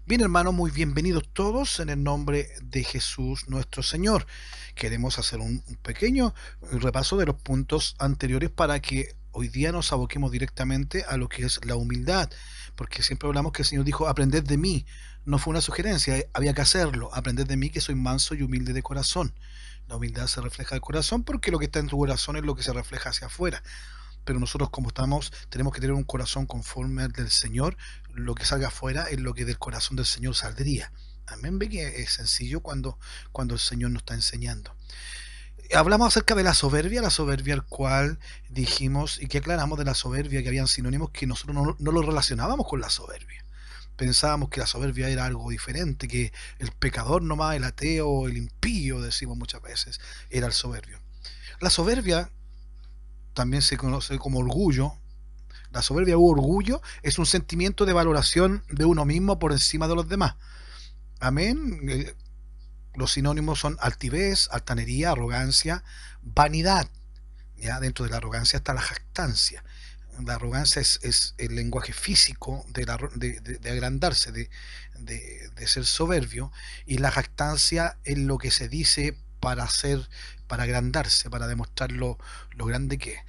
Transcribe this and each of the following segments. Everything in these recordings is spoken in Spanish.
Bien, hermanos, muy bienvenidos todos en el nombre de Jesús nuestro Señor. Queremos hacer un pequeño repaso de los puntos anteriores para que hoy día nos aboquemos directamente a lo que es la humildad, porque siempre hablamos que el Señor dijo, aprended de mí. No fue una sugerencia, había que hacerlo. Aprended de mí que soy manso y humilde de corazón. La humildad se refleja del corazón porque lo que está en tu corazón es lo que se refleja hacia afuera, pero nosotros como estamos, tenemos que tener un corazón conforme al del Señor. Lo que salga afuera es lo que del corazón del Señor saldría. Amén. Ve que es sencillo cuando el Señor nos está enseñando. Hablamos acerca de la soberbia al cual dijimos y que aclaramos de la soberbia, que habían sinónimos que nosotros no lo relacionábamos con la soberbia. Pensábamos que la soberbia era algo diferente, que el pecador nomás, el ateo, el impío, decimos muchas veces, era el soberbio. La soberbia también se conoce como orgullo. La soberbia u orgullo es un sentimiento de valoración de uno mismo por encima de los demás. Amén. Los sinónimos son altivez, altanería, arrogancia, vanidad. ¿Ya? Dentro de la arrogancia está la jactancia. La arrogancia es el lenguaje físico de agrandarse, de ser soberbio, y la jactancia es lo que se dice para agrandarse, para demostrar lo grande que es.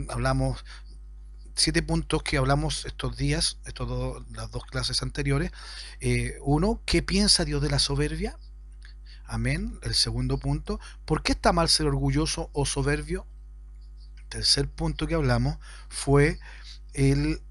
Hablamos 7 puntos que hablamos estos días, las dos clases anteriores. Uno, ¿qué piensa Dios de la soberbia? Amén. El segundo punto, ¿por qué está mal ser orgulloso o soberbio? Tercer punto que hablamos fue el,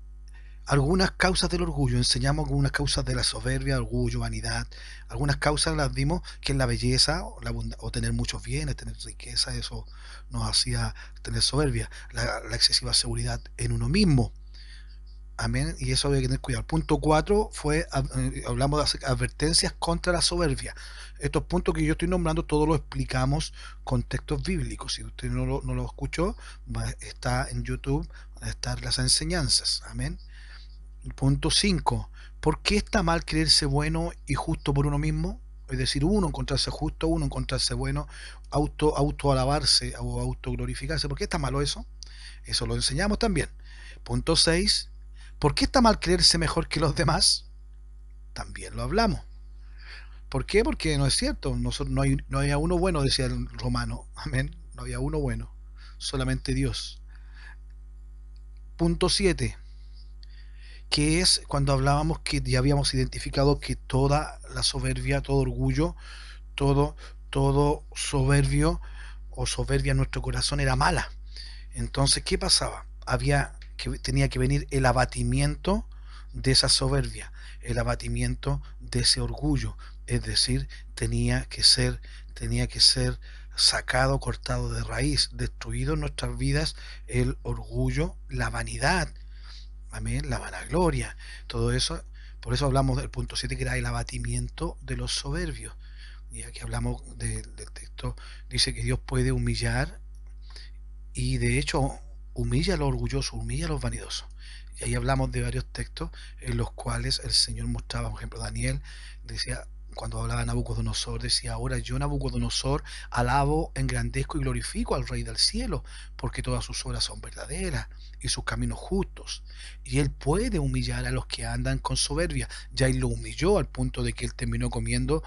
algunas causas del orgullo. Enseñamos algunas causas de la soberbia, orgullo, vanidad. Algunas causas las dimos, que es la belleza o tener muchos bienes, tener riqueza. Eso nos hacía tener soberbia. La excesiva seguridad en uno mismo. Amén, y eso había que tener cuidado. El punto 4 fue, hablamos de advertencias contra la soberbia. Estos puntos que yo estoy nombrando, todos los explicamos con textos bíblicos. Si usted no lo escuchó, está en YouTube, van a estar las enseñanzas. Amén. El punto 5, ¿por qué está mal creerse bueno y justo por uno mismo? Es decir, uno encontrarse justo, uno encontrarse bueno, auto alabarse o auto glorificarse. ¿Por qué está malo eso? Eso lo enseñamos también. Punto 6, ¿por qué está mal creerse mejor que los demás? También lo hablamos. ¿Por qué? Porque no es cierto. No había uno bueno, decía el romano. Amén. No había uno bueno. Solamente Dios. Punto 7, que es cuando hablábamos que ya habíamos identificado que toda la soberbia, todo orgullo, todo, todo soberbio o soberbia en nuestro corazón era mala. Entonces, ¿qué pasaba? Tenía que venir el abatimiento de esa soberbia, el abatimiento de ese orgullo, es decir, tenía que ser sacado, cortado de raíz, destruido en nuestras vidas el orgullo, la vanidad, amén, la vanagloria, todo eso. Por eso hablamos del punto 7, que era el abatimiento de los soberbios. Y aquí hablamos del texto, dice que Dios puede humillar, y de hecho humilla a los orgullosos, humilla a los vanidosos. Y ahí hablamos de varios textos en los cuales el Señor mostraba, por ejemplo, Daniel decía, cuando hablaba de Nabucodonosor, decía, ahora yo, Nabucodonosor, alabo, engrandezco y glorifico al Rey del cielo, porque todas sus obras son verdaderas y sus caminos justos. Y él puede humillar a los que andan con soberbia. Ya él lo humilló al punto de que él terminó comiendo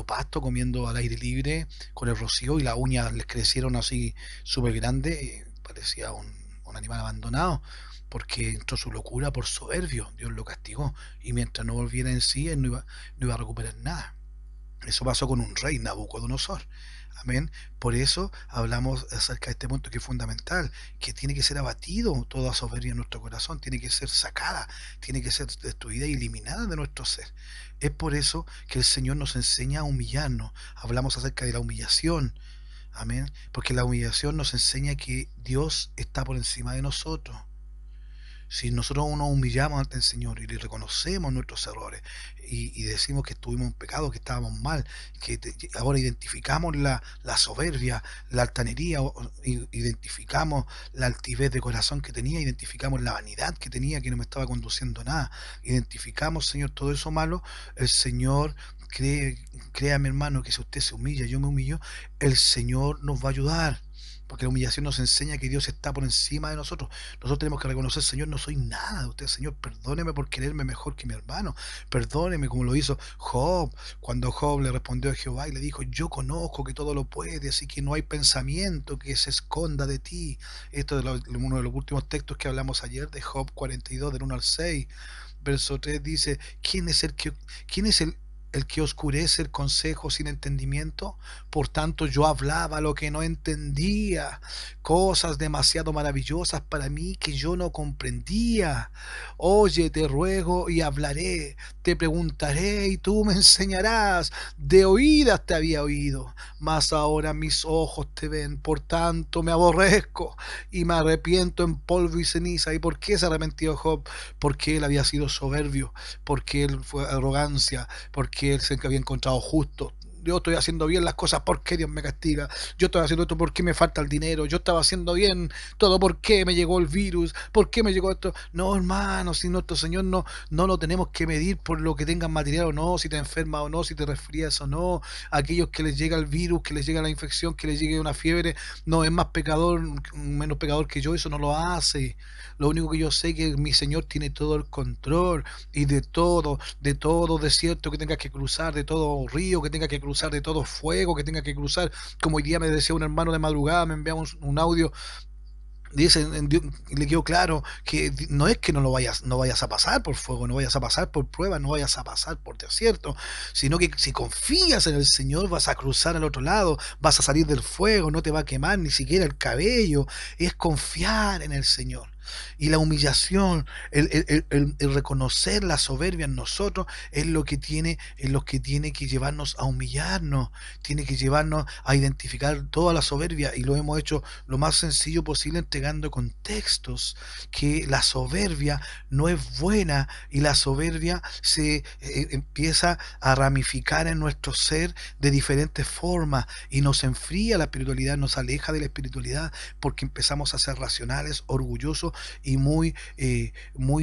pasto, comiendo al aire libre, con el rocío, y las uñas les crecieron así súper grandes, parecía un animal abandonado, porque entró su locura por soberbio. Dios lo castigó, y mientras no volviera en sí, él no iba a recuperar nada. Eso pasó con un rey, Nabucodonosor. Amén. Por eso hablamos acerca de este punto que es fundamental, que tiene que ser abatido toda soberbia en nuestro corazón, tiene que ser sacada, tiene que ser destruida y eliminada de nuestro ser. Es por eso que el Señor nos enseña a humillarnos. Hablamos acerca de la humillación. Amén. Porque la humillación nos enseña que Dios está por encima de nosotros. Si nosotros nos humillamos ante el Señor y le reconocemos nuestros errores y decimos que estuvimos en pecado, que estábamos mal, ahora identificamos la soberbia, la altanería, identificamos la altivez de corazón que tenía, identificamos la vanidad que tenía, que no me estaba conduciendo a nada, identificamos, Señor, todo eso malo, el Señor, créame, hermano, que si usted se humilla, yo me humillo, el Señor nos va a ayudar, porque la humillación nos enseña que Dios está por encima de nosotros. Nosotros tenemos que reconocer, Señor, no soy nada de usted, Señor, perdóneme por quererme mejor que mi hermano, perdóneme como lo hizo Job, cuando Job le respondió a Jehová y le dijo, yo conozco que todo lo puedes y que no hay pensamiento que se esconda de ti. Esto es uno de los últimos textos que hablamos ayer de Job 42, del 1 al 6. Verso 3 dice, quién es el que oscurece el consejo sin entendimiento? Por tanto yo hablaba lo que no entendía, cosas demasiado maravillosas para mí que yo no comprendía. Oye, te ruego y hablaré, te preguntaré y tú me enseñarás. De oídas te había oído, mas ahora mis ojos te ven. Por tanto me aborrezco y me arrepiento en polvo y ceniza. ¿Y por qué se arrepintió Job? Porque él había sido soberbio, porque él fue arrogancia, porque él se había encontrado justo. Yo estoy haciendo bien las cosas, ¿por qué Dios me castiga? Yo estoy haciendo esto, ¿por qué me falta el dinero? Yo estaba haciendo bien todo, ¿por qué me llegó el virus? ¿Por qué me llegó esto? No, hermano, si nuestro Señor no lo tenemos que medir por lo que tengan material o no, si te enfermas o no, si te resfrías o no. Aquellos que les llega el virus, que les llega la infección, que les llegue una fiebre, no es más pecador, menos pecador que yo, eso no lo hace. Lo único que yo sé es que mi Señor tiene todo el control y de todo desierto que tenga que cruzar, de todo río que tenga que cruzar, de todo fuego que tenga que cruzar. Como hoy día me decía un hermano de madrugada, me enviaba un audio. Dice, le quedó claro que no es que no vayas a pasar por fuego, no vayas a pasar por pruebas, no vayas a pasar por desierto, sino que si confías en el Señor vas a cruzar al otro lado, vas a salir del fuego, no te va a quemar ni siquiera el cabello. Es confiar en el Señor. Y la humillación, el reconocer la soberbia en nosotros es lo que tiene que llevarnos a humillarnos, tiene que llevarnos a identificar toda la soberbia, y lo hemos hecho lo más sencillo posible entregando contextos, que la soberbia no es buena y la soberbia se empieza a ramificar en nuestro ser de diferentes formas y nos enfría la espiritualidad, nos aleja de la espiritualidad porque empezamos a ser racionales, orgullosos y muy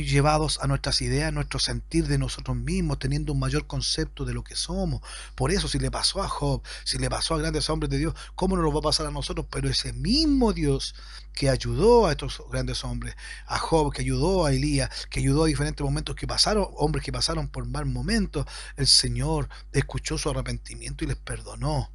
llevados a nuestras ideas, a nuestro sentir de nosotros mismos, teniendo un mayor concepto de lo que somos. Por eso, si le pasó a Job, si le pasó a grandes hombres de Dios, ¿cómo no nos va a pasar a nosotros? Pero ese mismo Dios que ayudó a estos grandes hombres, a Job, que ayudó a Elías, que ayudó a diferentes momentos que pasaron, hombres que pasaron por mal momentos, el Señor escuchó su arrepentimiento y les perdonó.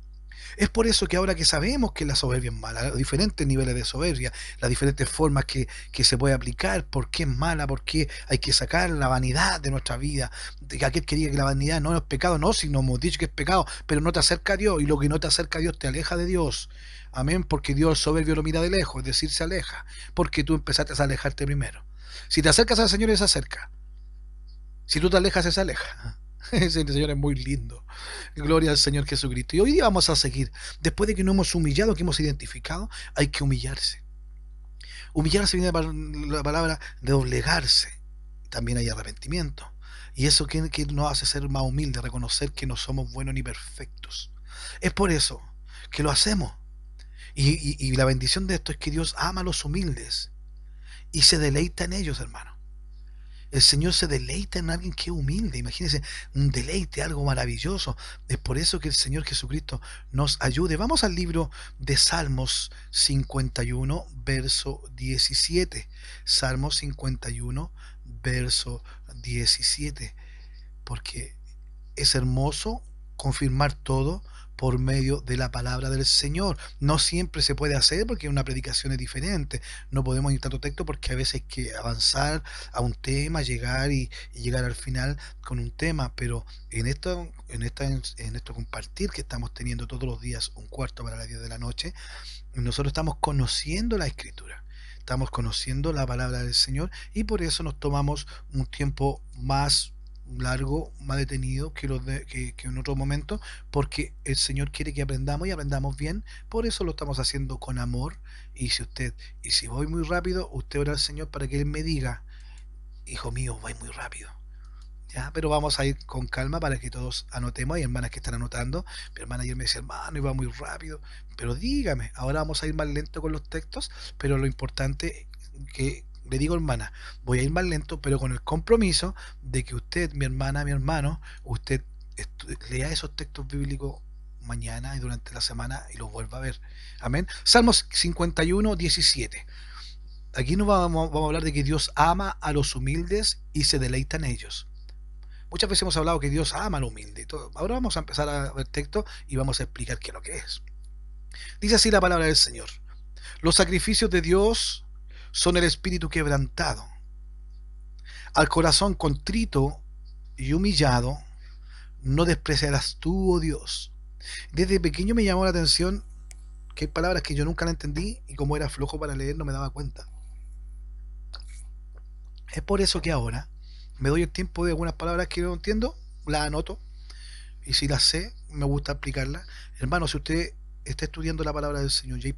Es por eso que ahora que sabemos que la soberbia es mala, los diferentes niveles de soberbia, las diferentes formas que se puede aplicar, por qué es mala, por qué hay que sacar la vanidad de nuestra vida, de que aquel que diga que la vanidad no es pecado, no, si no hemos dicho que es pecado, pero no te acerca a Dios, y lo que no te acerca a Dios te aleja de Dios. Amén, porque Dios el soberbio lo mira de lejos, es decir, se aleja, porque tú empezaste a alejarte primero. Si te acercas al Señor, Él se acerca. Si tú te alejas, Él se aleja. Ese Señor es muy lindo. Gloria al Señor Jesucristo. Y hoy día vamos a seguir. Después de que nos hemos humillado, que hemos identificado, hay que humillarse. Humillarse viene de la palabra de doblegarse. También hay arrepentimiento. Y eso que nos hace ser más humildes, reconocer que no somos buenos ni perfectos. Es por eso que lo hacemos. Y la bendición de esto es que Dios ama a los humildes y se deleita en ellos, hermano. El Señor se deleita en alguien que es humilde. Imagínense, un deleite, algo maravilloso. Es por eso que el Señor Jesucristo nos ayude. Vamos al libro de Salmos 51, verso 17. Salmos 51, verso 17. Porque es hermoso confirmar todo por medio de la palabra del Señor. No siempre se puede hacer porque una predicación es diferente. No podemos ir tanto texto porque a veces hay que avanzar a un tema, llegar y llegar al final con un tema. Pero en esto compartir que estamos teniendo todos los días un cuarto para las 10 de la noche, nosotros estamos conociendo la Escritura. Estamos conociendo la palabra del Señor y por eso nos tomamos un tiempo más largo, más detenido que en otro momento, porque el Señor quiere que aprendamos y aprendamos bien. Por eso lo estamos haciendo con amor. Y si voy muy rápido, usted ora al Señor para que Él me diga, hijo mío, voy muy rápido. ¿Ya? Pero vamos a ir con calma para que todos anotemos. Hay hermanas que están anotando. Mi hermana ayer me decía, hermano, iba muy rápido. Pero dígame, ahora vamos a ir más lento con los textos, pero lo importante que le digo, hermana, voy a ir más lento, pero con el compromiso de que usted, mi hermana, mi hermano, usted lea esos textos bíblicos mañana y durante la semana y los vuelva a ver. Amén. Salmos 51, 17. Aquí nos vamos a hablar de que Dios ama a los humildes y se deleita en ellos. Muchas veces hemos hablado que Dios ama al humilde y todo. Ahora vamos a empezar a ver texto y vamos a explicar qué es lo que es. Dice así la palabra del Señor: los sacrificios de Dios son el espíritu quebrantado. Al corazón contrito y humillado no despreciarás tú, oh Dios. Desde pequeño me llamó la atención que hay palabras que yo nunca la entendí y como era flojo para leer no me daba cuenta. Es por eso que ahora me doy el tiempo de algunas palabras que no entiendo, las anoto, y si las sé, me gusta aplicarlas. Hermano, si usted está estudiando la palabra del Señor y hay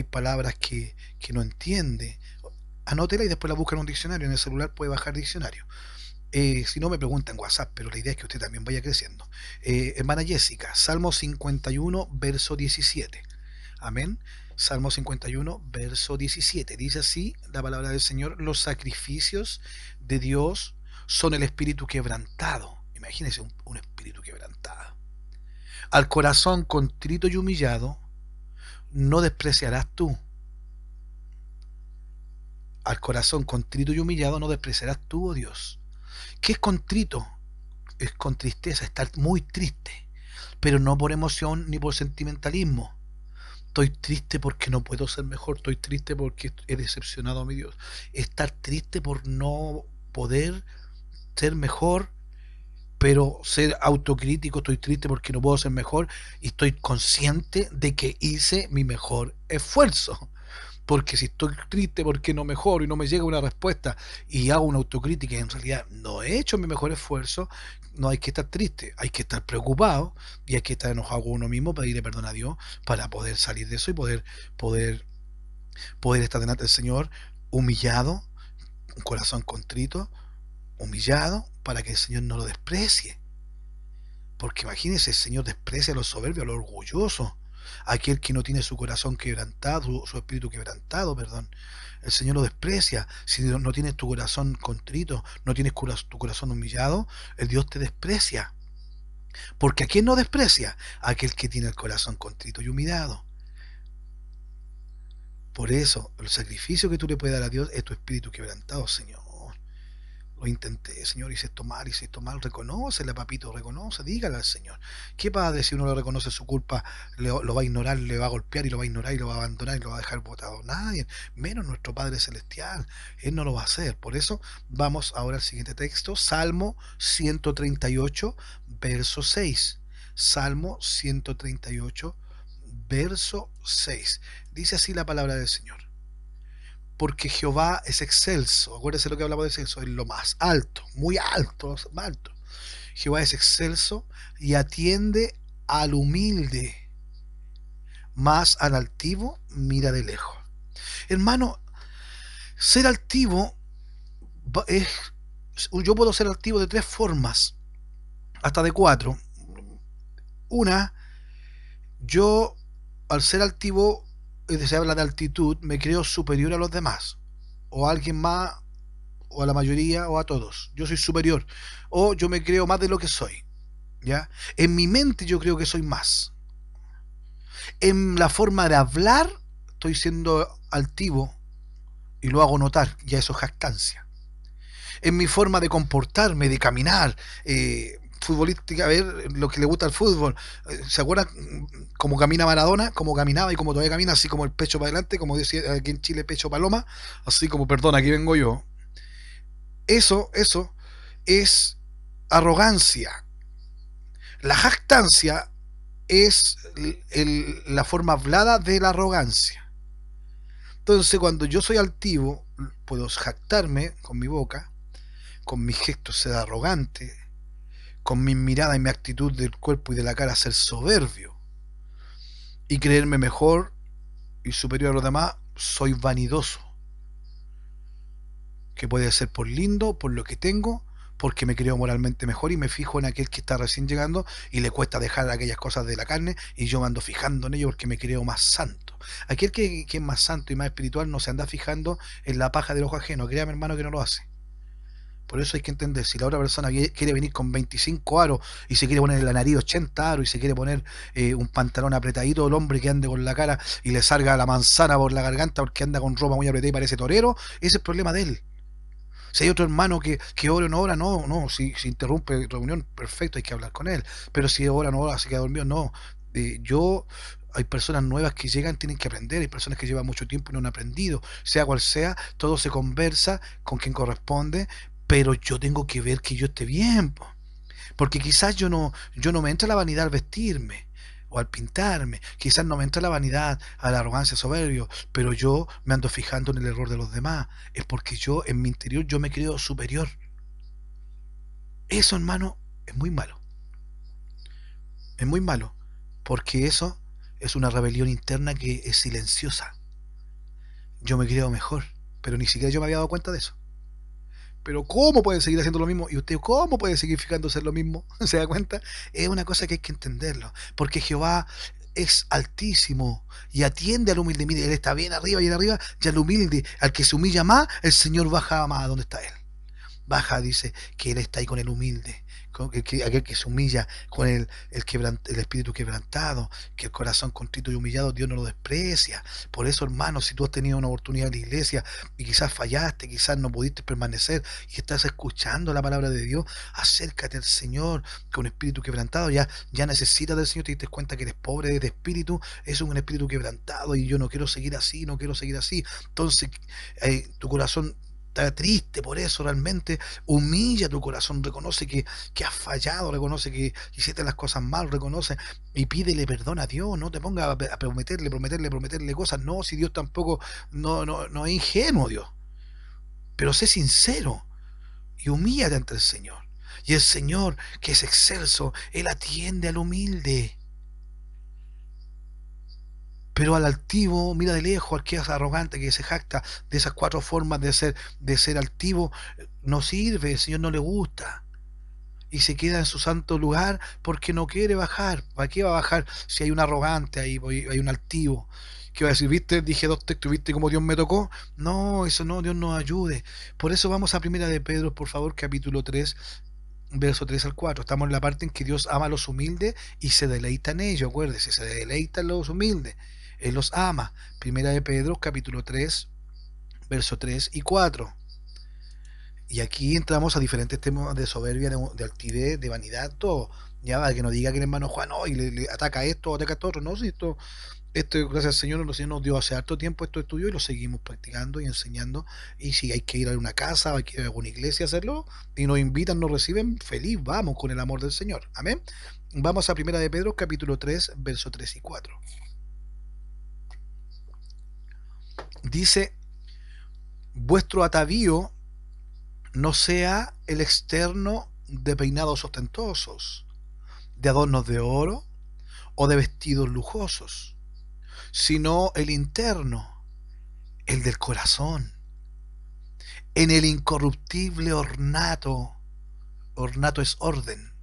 palabras que no entiende, anótela y después la busca en un diccionario. En el celular puede bajar diccionario. Si no, me pregunta en WhatsApp, pero la idea es que usted también vaya creciendo. Hermana Jessica, Salmo 51, verso 17. Amén. Salmo 51, verso 17. Dice así la palabra del Señor: los sacrificios de Dios son el espíritu quebrantado. Imagínese un espíritu quebrantado. Al corazón contrito y humillado no despreciarás tú. Al corazón contrito y humillado no despreciarás tú, oh Dios. ¿Qué es contrito? Es con tristeza, estar muy triste, pero no por emoción ni por sentimentalismo. Estoy triste porque no puedo ser mejor, estoy triste porque he decepcionado a mi Dios. Estar triste por no poder ser mejor, pero ser autocrítico, estoy triste porque no puedo ser mejor y estoy consciente de que hice mi mejor esfuerzo. Porque si estoy triste porque no mejoro y no me llega una respuesta y hago una autocrítica y en realidad no he hecho mi mejor esfuerzo, no hay que estar triste, hay que estar preocupado y hay que estar enojado con uno mismo, pedirle perdón a Dios para poder salir de eso y poder, poder estar delante del Señor humillado, un corazón contrito, humillado, para que el Señor no lo desprecie. Porque imagínense, el Señor desprecia a los soberbios, a los orgullosos, aquel que no tiene su corazón quebrantado, su espíritu quebrantado, perdón. El Señor lo desprecia. Si no tienes tu corazón contrito, no tienes tu corazón humillado, el Dios te desprecia. Porque ¿a quién no desprecia? A aquel que tiene el corazón contrito y humillado. Por eso, el sacrificio que tú le puedes dar a Dios es tu espíritu quebrantado, Señor. Lo intenté, Señor, hice esto mal, reconócele, papito, reconoce, dígale al Señor. ¿Qué padre si uno le reconoce su culpa, lo va a ignorar, le va a golpear y lo va a ignorar y lo va a abandonar y lo va a dejar botado? Nadie, menos nuestro Padre Celestial, Él no lo va a hacer. Por eso vamos ahora al siguiente texto, Salmo 138, verso 6. Salmo 138, verso 6. Dice así la palabra del Señor: porque Jehová es excelso. Acuérdense lo que hablamos de excelso, es lo más alto, muy alto, alto. Jehová es excelso y atiende al humilde, más al altivo mira de lejos. Hermano, ser altivo es, yo puedo ser altivo de tres formas, hasta de cuatro. Una, yo al ser altivo, se habla de altitud, me creo superior a los demás, o a alguien más, o a la mayoría, o a todos. Yo soy superior, o yo me creo más de lo que soy, ¿ya? En mi mente yo creo que soy más. En la forma de hablar estoy siendo altivo y lo hago notar, ya eso es jactancia. En mi forma de comportarme, de caminar, futbolística, a ver lo que le gusta al fútbol. ¿Se acuerdan cómo camina Maradona? Cómo caminaba y cómo todavía camina, así como el pecho para adelante, como decía aquí en Chile, pecho paloma, así como, perdón, aquí vengo yo. Eso es arrogancia. La jactancia es la forma hablada de la arrogancia. Entonces, cuando yo soy altivo, puedo jactarme con mi boca, con mis gestos ser arrogante, con mi mirada y mi actitud del cuerpo y de la cara ser soberbio y creerme mejor y superior a los demás. Soy vanidoso, que puede ser por lindo, por lo que tengo, porque me creo moralmente mejor y me fijo en aquel que está recién llegando y le cuesta dejar aquellas cosas de la carne y yo me ando fijando en ello porque me creo más santo. Aquel que es más santo y más espiritual no se anda fijando en la paja del ojo ajeno. Créame, hermano, que no lo hace. Por eso hay que entender, si la otra persona quiere venir con 25 aros y se quiere poner en la nariz 80 aros y se quiere poner un pantalón apretadito, el hombre que ande con la cara y le salga la manzana por la garganta porque anda con ropa muy apretada y parece torero, ese es el problema de él. Si hay otro hermano que ora o no ora, no, si interrumpe reunión, perfecto, hay que hablar con él. Pero si ora o no ora, se queda dormido, no. Hay personas nuevas que llegan, tienen que aprender, hay personas que llevan mucho tiempo y no han aprendido. Sea cual sea, todo se conversa con quien corresponde, pero yo tengo que ver que yo esté bien, po. Porque quizás yo no me entra la vanidad al vestirme o al pintarme, quizás no me entra la vanidad a la arrogancia soberbio, pero yo me ando fijando en el error de los demás. Es porque yo en mi interior yo me creo superior. Eso, hermano, es muy malo. Es muy malo. Porque eso es una rebelión interna que es silenciosa. Yo me creo mejor, pero ni siquiera yo me había dado cuenta de eso. Pero ¿cómo puede seguir haciendo lo mismo? ¿Y usted cómo puede seguir fijándose en lo mismo? ¿Se da cuenta? Es una cosa que hay que entenderlo. Porque Jehová es altísimo y atiende al humilde. Mire, él está bien arriba y al humilde, al que se humilla más, el Señor baja más a donde está él. Baja, dice, que él está ahí con el humilde, con aquel que se humilla, con el espíritu quebrantado, que el corazón contrito y humillado Dios no lo desprecia. Por eso, hermano, si tú has tenido una oportunidad en la iglesia y quizás fallaste, quizás no pudiste permanecer y estás escuchando la palabra de Dios, acércate al Señor con espíritu quebrantado. Ya necesitas del Señor, te diste cuenta que eres pobre de espíritu, es un espíritu quebrantado y yo no quiero seguir así, no quiero seguir así. Entonces, tu corazón está triste por eso, realmente humilla tu corazón, reconoce que has fallado, reconoce que hiciste las cosas mal, reconoce y pídele perdón a Dios. No te pongas a prometerle cosas. No, si Dios tampoco no es ingenuo, Dios, pero sé sincero y humíllate ante el Señor. Y el Señor, que es excelso, Él atiende al humilde. Pero al altivo, mira de lejos, al que es arrogante, que se jacta de esas cuatro formas de ser altivo, no sirve, el Señor no le gusta. Y se queda en su santo lugar porque no quiere bajar. ¿Para qué va a bajar si hay un arrogante ahí, hay un altivo? ¿Qué va a decir? ¿Viste? Dije dos textos, ¿viste cómo Dios me tocó? No, eso no, Dios nos ayude. Por eso vamos a Primera de Pedro, por favor, capítulo 3, verso 3 al 4. Estamos en la parte en que Dios ama a los humildes y se deleita en ellos. Acuérdese, se deleita en los humildes. Él los ama. Primera de Pedro, capítulo 3, verso 3 y 4. Y aquí entramos a diferentes temas de soberbia, de altivez, de vanidad, todo. Ya va, que no diga que el hermano Juan, no, y le ataca esto, ataca esto otro. No, si esto, gracias al Señor, el Señor nos dio hace harto tiempo estos estudios y lo seguimos practicando y enseñando. Y si hay que ir a una casa, hay que ir a alguna iglesia a hacerlo, y nos invitan, nos reciben, feliz, vamos con el amor del Señor. Amén. Vamos a Primera de Pedro, capítulo 3, verso 3 y 4. Dice, vuestro atavío no sea el externo de peinados ostentosos, de adornos de oro o de vestidos lujosos, sino el interno, el del corazón, en el incorruptible ornato, ornato es orden,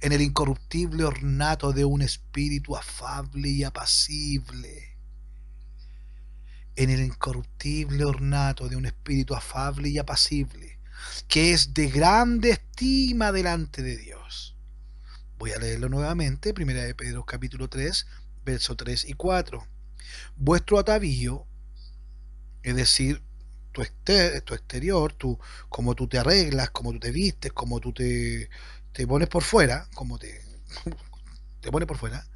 en el incorruptible ornato de un espíritu afable y apacible, en el incorruptible ornato de un espíritu afable y apacible, que es de grande estima delante de Dios. Voy a leerlo nuevamente, Primera de Pedro capítulo 3, verso 3 y 4. Vuestro atavío, es decir, tu exterior, como tú te arreglas, como tú te vistes, como tú te pones por fuera, como te pones por fuera,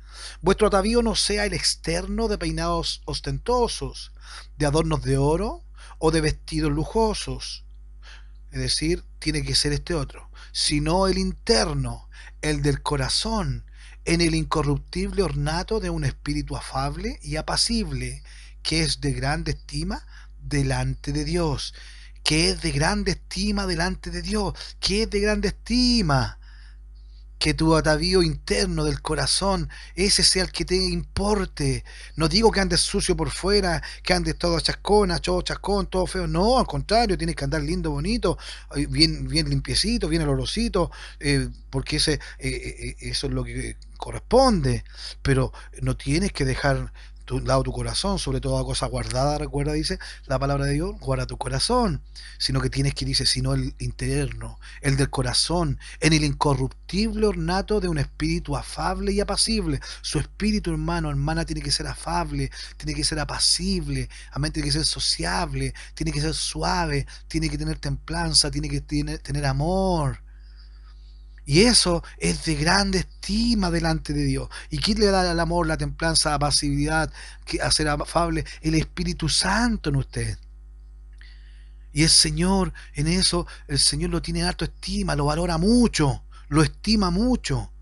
vuestro atavío no sea el externo de peinados ostentosos, de adornos de oro o de vestidos lujosos, es decir, tiene que ser este otro, sino el interno, el del corazón, en el incorruptible ornato de un espíritu afable y apacible, que es de grande estima delante de Dios, que es de grande estima delante de Dios, que es de grande estima. Que tu atavío interno del corazón, ese sea el que te importe. No digo que andes sucio por fuera, que andes todo chascona, todo chascón, todo feo. No, al contrario, tienes que andar lindo, bonito, bien limpiecito, bien olorosito, porque eso es lo que corresponde. Pero no tienes que dejar tu lado tu corazón, sobre toda cosa guardada, recuerda, dice la palabra de Dios, guarda tu corazón, sino que tienes que, dice, sino el interno, el del corazón, en el incorruptible ornato de un espíritu afable y apacible. Su espíritu, hermano, hermana, tiene que ser afable, tiene que ser apacible, amén, tiene que ser sociable, tiene que ser suave, tiene que tener templanza, tiene que tener amor. Y eso es de grande estima delante de Dios. ¿Y quién le da el amor, la templanza, la pasividad, a ser afable? El Espíritu Santo en usted. Y el Señor, en eso, el Señor lo tiene en alto estima, lo valora mucho, lo estima mucho.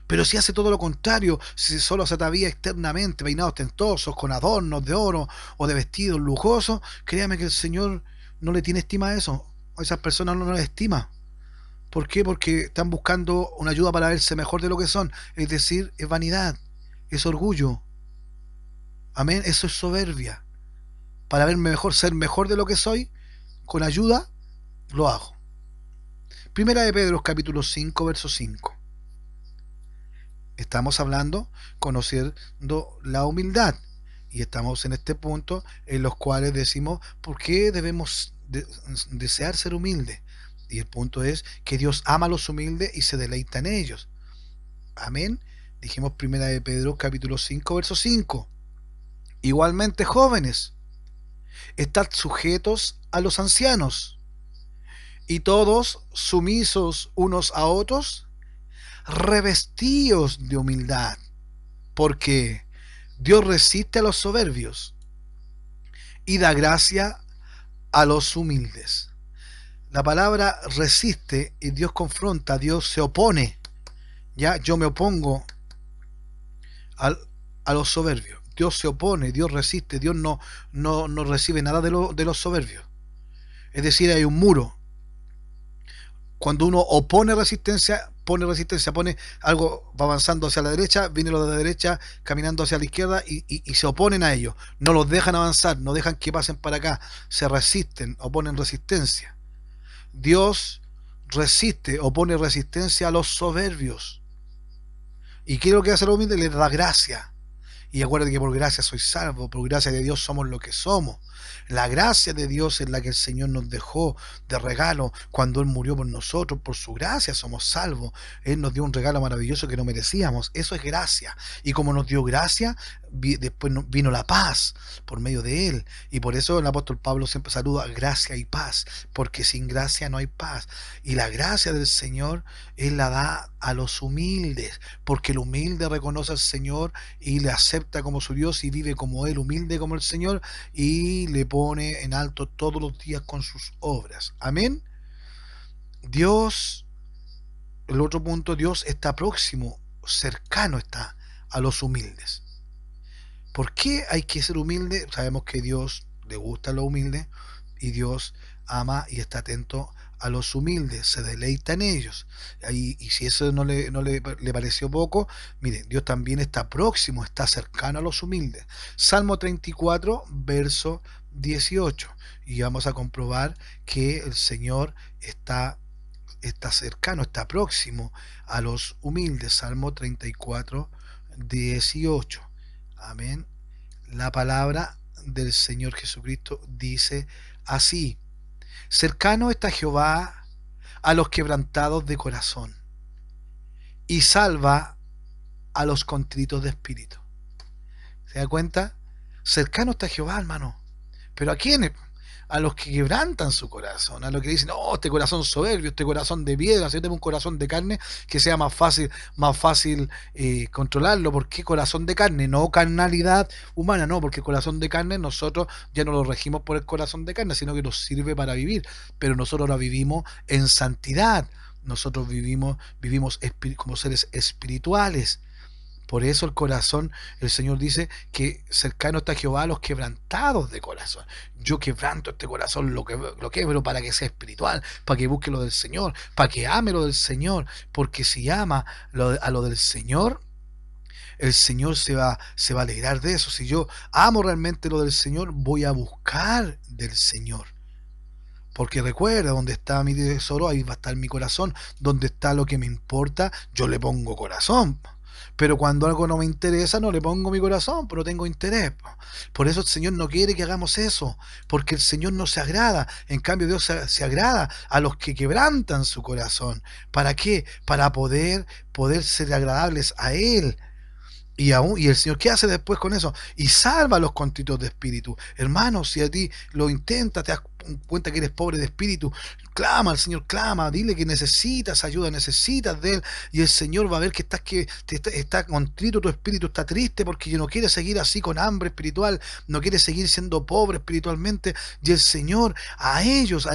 Pero si hace todo lo contrario, si solo se atavía externamente, peinados ostentosos, con adornos de oro o de vestidos lujosos, créame que el Señor no le tiene estima a eso. A esas personas no les estima. ¿Por qué? Porque están buscando una ayuda para verse mejor de lo que son. Es decir, es vanidad, es orgullo. Amén. Eso es soberbia. Para verme mejor, ser mejor de lo que soy, con ayuda, lo hago. Primera de Pedro, capítulo 5, verso 5. Estamos hablando, conociendo la humildad. Y estamos en este punto en los cuales decimos, ¿por qué debemos desear ser humildes? Y el punto es que Dios ama a los humildes y se deleita en ellos. Amén. Dijimos primera de Pedro capítulo 5 verso 5. Igualmente, jóvenes, estad sujetos a los ancianos y todos sumisos unos a otros, revestidos de humildad, porque Dios resiste a los soberbios y da gracia a los humildes. La palabra resiste y Dios confronta, Dios se opone. Ya, yo me opongo a los soberbios. Dios se opone, Dios resiste, Dios no recibe nada de los soberbios. Es decir, hay un muro. Cuando uno opone resistencia, pone algo, va avanzando hacia la derecha, viene lo de la derecha caminando hacia la izquierda y se oponen a ellos. No los dejan avanzar, no dejan que pasen para acá, se resisten, oponen resistencia. Dios resiste, opone resistencia a los soberbios. ¿Y qué es lo que hace el humilde? Le da gracia. Y acuérdate que por gracia soy salvo, por gracia de Dios somos lo que somos. La gracia de Dios es la que el Señor nos dejó de regalo cuando Él murió por nosotros. Por su gracia somos salvos. Él nos dio un regalo maravilloso que no merecíamos. Eso es gracia. Y como nos dio gracia, después vino la paz por medio de Él. Y por eso el apóstol Pablo siempre saluda gracia y paz, porque sin gracia no hay paz. Y la gracia del Señor Él la da a los humildes, porque el humilde reconoce al Señor y le acepta como su Dios y vive como Él, humilde como el Señor, y le pone en alto todos los días con sus obras. Amén. Dios, el otro punto, Dios está próximo, cercano está a los humildes. ¿Por qué hay que ser humilde? Sabemos que Dios le gusta a los humildes y Dios ama y está atento a los humildes, se deleita en ellos. Y si eso le pareció poco, mire, Dios también está próximo, está cercano a los humildes. Salmo 34, verso 18. Y vamos a comprobar que el Señor está cercano, está próximo a los humildes. Salmo 34, 18. Amén. La palabra del Señor Jesucristo dice así: cercano está Jehová a los quebrantados de corazón y salva a los contritos de espíritu. ¿Se da cuenta? Cercano está Jehová, hermano. ¿Pero a quiénes? A los que quebrantan su corazón, a los que dicen, oh, este corazón soberbio, este corazón de piedra, si yo tengo un corazón de carne, que sea más fácil controlarlo. ¿Por qué corazón de carne? No carnalidad humana, no, porque el corazón de carne nosotros ya no lo regimos por el corazón de carne, sino que nos sirve para vivir, pero nosotros ahora vivimos en santidad, nosotros vivimos como seres espirituales. Por eso el corazón, el Señor dice que cercano está Jehová a los quebrantados de corazón. Yo quebranto este corazón, lo quebro para que sea espiritual, para que busque lo del Señor, para que ame lo del Señor. Porque si ama a lo del Señor, el Señor se va a alegrar de eso. Si yo amo realmente lo del Señor, voy a buscar del Señor. Porque recuerda, donde está mi tesoro, ahí va a estar mi corazón. Donde está lo que me importa, yo le pongo corazón. pero cuando algo no me interesa no le pongo mi corazón, pero tengo interés. Por eso el Señor no quiere que hagamos eso, porque el Señor no se agrada. En cambio Dios se agrada a los que quebrantan su corazón. ¿Para qué? Para poder ser agradables a Él. Y el Señor, ¿qué hace después con eso? Y salva a los contritos de espíritu. Hermano, si a ti lo intentas, te das cuenta que eres pobre de espíritu, clama al Señor, clama, dile que necesitas ayuda, necesitas de Él, y el Señor va a ver está contrito tu espíritu, está triste porque no quiere seguir así con hambre espiritual, no quiere seguir siendo pobre espiritualmente, y el Señor, a ellos,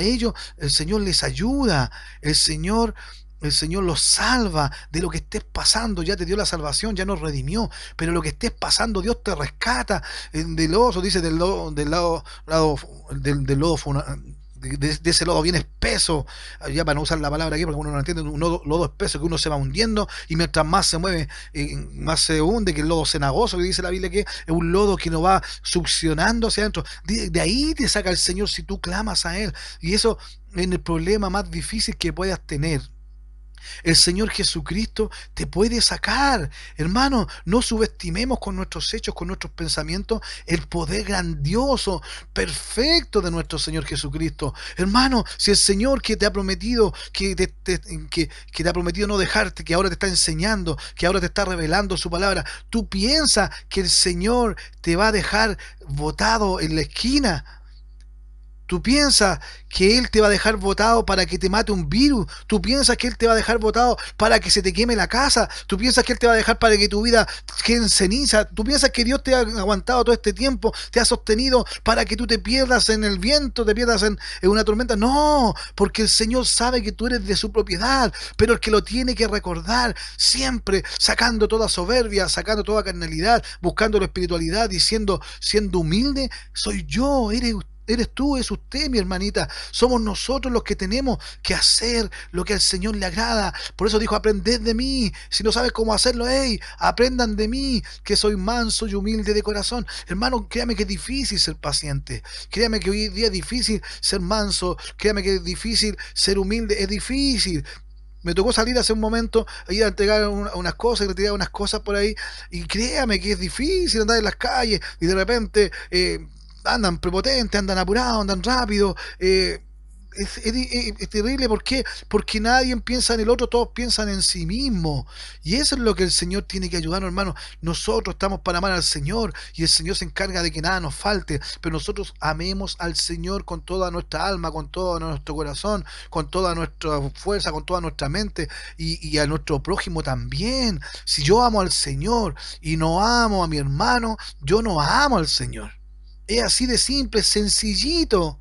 el Señor les ayuda, el Señor... El Señor los salva de lo que estés pasando, ya te dio la salvación, ya nos redimió, pero lo que estés pasando, Dios te rescata del oso, dice del lodo de ese lodo bien espeso, ya para no usar la palabra aquí porque uno no entiende, un lodo espeso que uno se va hundiendo y mientras más se mueve, más se hunde, que el lodo cenagoso que dice la Biblia que es un lodo que no va succionando hacia adentro. De ahí te saca el Señor si tú clamas a Él, y eso en el problema más difícil que puedas tener. El Señor Jesucristo te puede sacar. Hermano, no subestimemos con nuestros hechos, con nuestros pensamientos, el poder grandioso, perfecto de nuestro Señor Jesucristo. Hermano, si el Señor que te ha prometido, que te ha prometido no dejarte, que ahora te está enseñando, que ahora te está revelando su palabra, tú piensas que el Señor te va a dejar botado en la esquina. Tú piensas que Él te va a dejar botado para que te mate un virus. Tú piensas que Él te va a dejar botado para que se te queme la casa. Tú piensas que Él te va a dejar para que tu vida quede en ceniza. Tú piensas que Dios te ha aguantado todo este tiempo, te ha sostenido para que tú te pierdas en el viento, te pierdas en una tormenta. No, porque el Señor sabe que tú eres de su propiedad, pero el que lo tiene que recordar siempre, sacando toda soberbia, sacando toda carnalidad, buscando la espiritualidad, diciendo, siendo humilde, soy yo, eres tú, es usted, mi hermanita. Somos nosotros los que tenemos que hacer lo que al Señor le agrada. Por eso dijo, aprended de mí. Si no sabes cómo hacerlo, hey, aprendan de mí, que soy manso y humilde de corazón. Hermano, créame que es difícil ser paciente. Créame que hoy día es difícil ser manso. Créame que es difícil ser humilde. Es difícil. Me tocó salir hace un momento, ir a entregar unas cosas, retirar unas cosas por ahí, y créame que es difícil andar en las calles y de repente andan prepotentes, andan apurados, andan rápido. Es terrible, ¿por qué? Porque nadie piensa en el otro, todos piensan en sí mismos. Y eso es lo que el Señor tiene que ayudarnos, hermano. Nosotros estamos para amar al Señor y el Señor se encarga de que nada nos falte, pero nosotros amemos al Señor con toda nuestra alma, con todo nuestro corazón, con toda nuestra fuerza, con toda nuestra mente y a nuestro prójimo también. Si yo amo al Señor y no amo a mi hermano, yo no amo al Señor. Es así de simple, sencillito.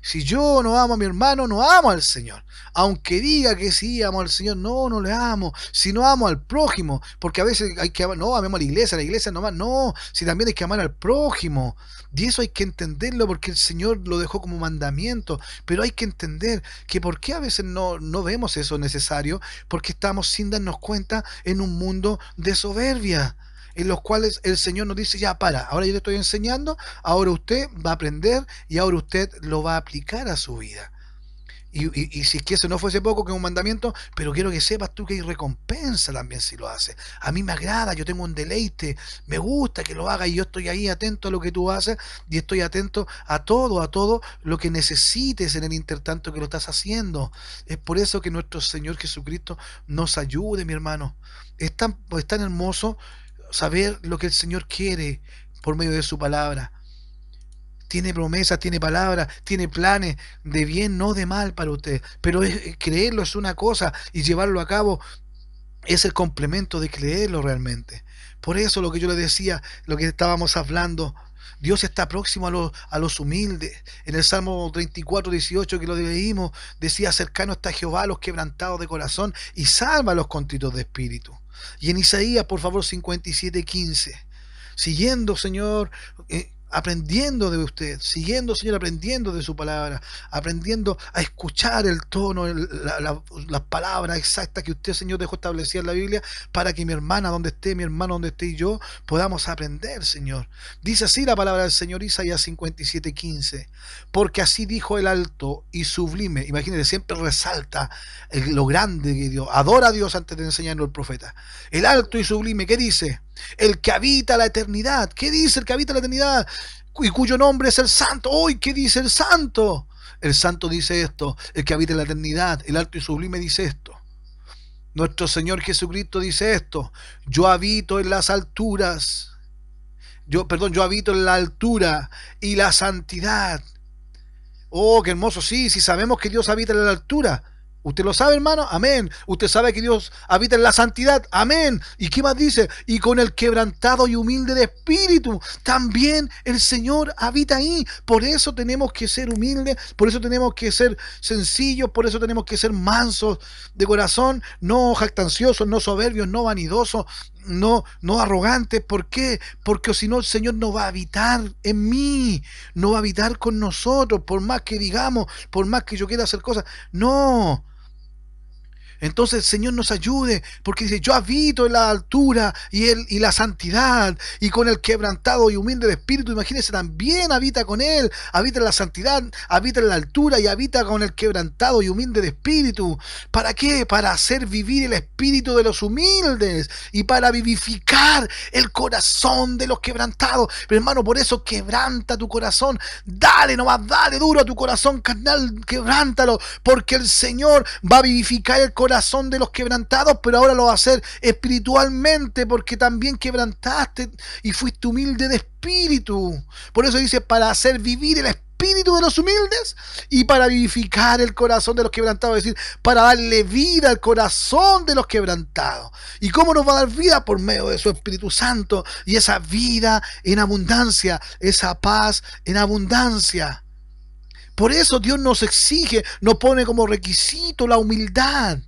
Si yo no amo a mi hermano, no amo al Señor. Aunque diga que sí amo al Señor, no, no le amo. Si no amo al prójimo, porque a veces hay que amar, no, amemos a la iglesia nomás, no, si también hay que amar al prójimo. Y eso hay que entenderlo porque el Señor lo dejó como mandamiento. Pero hay que entender que por qué a veces no vemos eso necesario, porque estamos sin darnos cuenta en un mundo de soberbia, en los cuales el Señor nos dice, ya para, ahora yo te estoy enseñando, ahora usted va a aprender y ahora usted lo va a aplicar a su vida. Y si es que eso no fuese poco, que es un mandamiento, pero quiero que sepas tú que hay recompensa también si lo haces. A mí me agrada, yo tengo un deleite, me gusta que lo hagas y yo estoy ahí atento a lo que tú haces y estoy atento a todo lo que necesites en el intertanto que lo estás haciendo. Es por eso que nuestro Señor Jesucristo nos ayude, mi hermano. Es tan hermoso saber lo que el Señor quiere por medio de su palabra. Tiene promesas, tiene palabras, tiene planes de bien, no de mal para usted. Pero creerlo es una cosa y llevarlo a cabo es el complemento de creerlo realmente. Por eso lo que yo le decía, lo que estábamos hablando, Dios está próximo a los humildes. En el Salmo 34:18 que lo leímos, decía, cercano está Jehová a los quebrantados de corazón y salva a los contritos de espíritu. Y en Isaías, por favor, 57:15, siguiendo, Señor, aprendiendo de usted, siguiendo, Señor, aprendiendo de su palabra, aprendiendo a escuchar el tono, las palabras exactas que usted, Señor, dejó establecidas en la Biblia, para que mi hermana donde esté, mi hermano donde esté y yo podamos aprender, Señor. Dice así la palabra del Señor, Isaías 57:15, porque así dijo el alto y sublime. Imagínense, siempre resalta lo grande que Dios, adora a Dios antes de enseñarlo el profeta. El alto y sublime, ¿qué dice? El que habita la eternidad. ¿Qué dice el que habita la eternidad? Y cuyo nombre es el Santo. ¡Uy! ¿Qué dice el Santo? El Santo dice esto, el que habita en la eternidad. El alto y sublime dice esto. Nuestro Señor Jesucristo dice esto: yo habito en las alturas. Yo habito en la altura y la santidad. Oh, qué hermoso, sí, sí sabemos que Dios habita en la altura. ¿Usted lo sabe, hermano? Amén. ¿Usted sabe que Dios habita en la santidad? Amén. ¿Y qué más dice? Y con el quebrantado y humilde de espíritu, también el Señor habita ahí. Por eso tenemos que ser humildes, por eso tenemos que ser sencillos, por eso tenemos que ser mansos de corazón, no jactanciosos, no soberbios, no vanidosos, no arrogantes. ¿Por qué? Porque si no, el Señor no va a habitar en mí, no va a habitar con nosotros, por más que digamos, por más que yo quiera hacer cosas. No. Entonces el Señor nos ayude, porque dice: yo habito en la altura y la santidad, y con el quebrantado y humilde de espíritu. Imagínense, también habita con Él, habita en la santidad, habita en la altura y habita con el quebrantado y humilde de espíritu. ¿Para qué? Para hacer vivir el espíritu de los humildes y para vivificar el corazón de los quebrantados. Pero hermano, por eso quebranta tu corazón, dale nomás, dale duro a tu corazón carnal, quebrántalo, porque el Señor va a vivificar el corazón de los quebrantados, pero ahora lo va a hacer espiritualmente, porque también quebrantaste y fuiste humilde de espíritu. Por eso dice: para hacer vivir el espíritu de los humildes y para vivificar el corazón de los quebrantados, es decir, para darle vida al corazón de los quebrantados. ¿Y cómo nos va a dar vida? Por medio de su Espíritu Santo, y esa vida en abundancia, esa paz en abundancia. Por eso Dios nos exige, nos pone como requisito la humildad.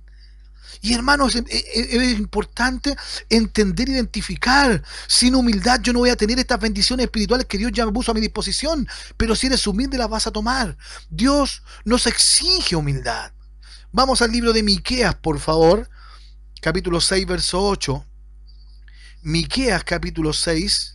Y hermanos, es importante entender, identificar. Sin humildad yo no voy a tener estas bendiciones espirituales que Dios ya me puso a mi disposición. Pero si eres humilde las vas a tomar. Dios nos exige humildad. Vamos al libro de Miqueas, por favor. Capítulo 6, verso 8. Miqueas, capítulo 6.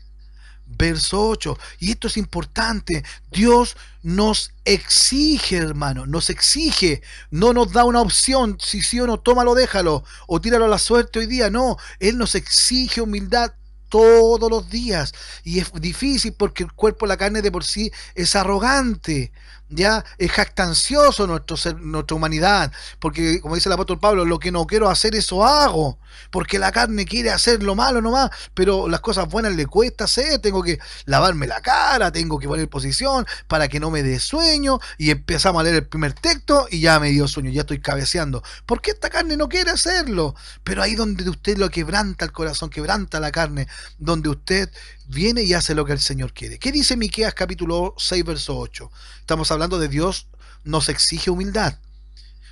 Verso 8, y esto es importante. Dios nos exige, hermano, nos exige, no nos da una opción, si sí o no, tómalo, déjalo, o tíralo a la suerte hoy día. No, Él nos exige humildad todos los días, y es difícil porque el cuerpo, la carne de por sí es arrogante, ya es jactancioso nuestra humanidad, porque como dice el apóstol Pablo: lo que no quiero hacer, eso hago, porque la carne quiere hacer lo malo nomás, pero las cosas buenas le cuesta hacer. Tengo que lavarme la cara, tengo que poner posición para que no me dé sueño, y empezamos a leer el primer texto y ya me dio sueño, ya estoy cabeceando, porque esta carne no quiere hacerlo. Pero ahí donde usted lo quebranta el corazón, quebranta la carne, donde usted viene y hace lo que el Señor quiere. ¿Qué dice Miqueas capítulo 6, verso 8? Estamos hablando de Dios nos exige humildad.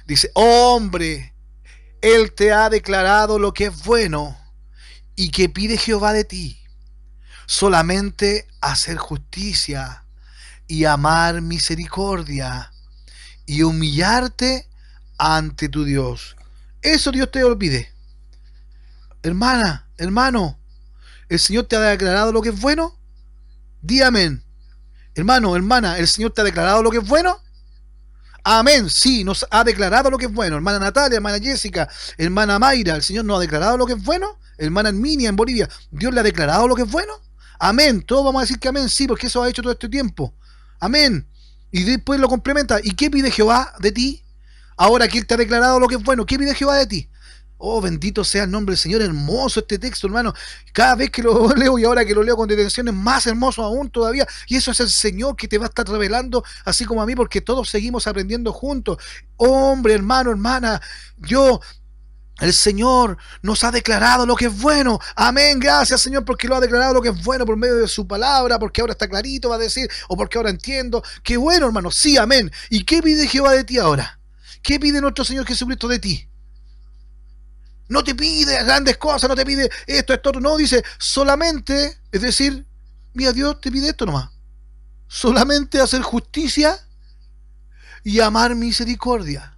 Dice: hombre, Él te ha declarado lo que es bueno, y que pide Jehová de ti: solamente hacer justicia y amar misericordia y humillarte ante tu Dios. Eso Dios te olvide. Hermana, hermano, ¿el Señor te ha declarado lo que es bueno? Di amén. Hermano, hermana, ¿el Señor te ha declarado lo que es bueno? Amén, sí, nos ha declarado lo que es bueno. Hermana Natalia, hermana Jessica, hermana Mayra, ¿el Señor nos ha declarado lo que es bueno? Hermana Herminia en Bolivia, ¿Dios le ha declarado lo que es bueno? Amén, todos vamos a decir que amén, sí, porque eso ha hecho todo este tiempo. Amén. Y después lo complementa: ¿y qué pide Jehová de ti? Ahora que Él te ha declarado lo que es bueno, ¿qué pide Jehová de ti? Oh, bendito sea el nombre del Señor. Hermoso este texto, hermano. Cada vez que lo leo, y ahora que lo leo con detención, es más hermoso aún todavía. Y eso es el Señor que te va a estar revelando, así como a mí, porque todos seguimos aprendiendo juntos. Hombre, hermano, hermana, el Señor nos ha declarado lo que es bueno. Amén, gracias, Señor, porque lo ha declarado lo que es bueno por medio de su palabra, porque ahora está clarito, va a decir, o porque ahora entiendo. Qué bueno, hermano, sí, amén. ¿Y qué pide Jehová de ti ahora? ¿Qué pide nuestro Señor Jesucristo de ti? No te pide grandes cosas, no te pide esto, no, dice solamente, es decir, mira, Dios te pide esto nomás. solamente hacer justicia y amar misericordia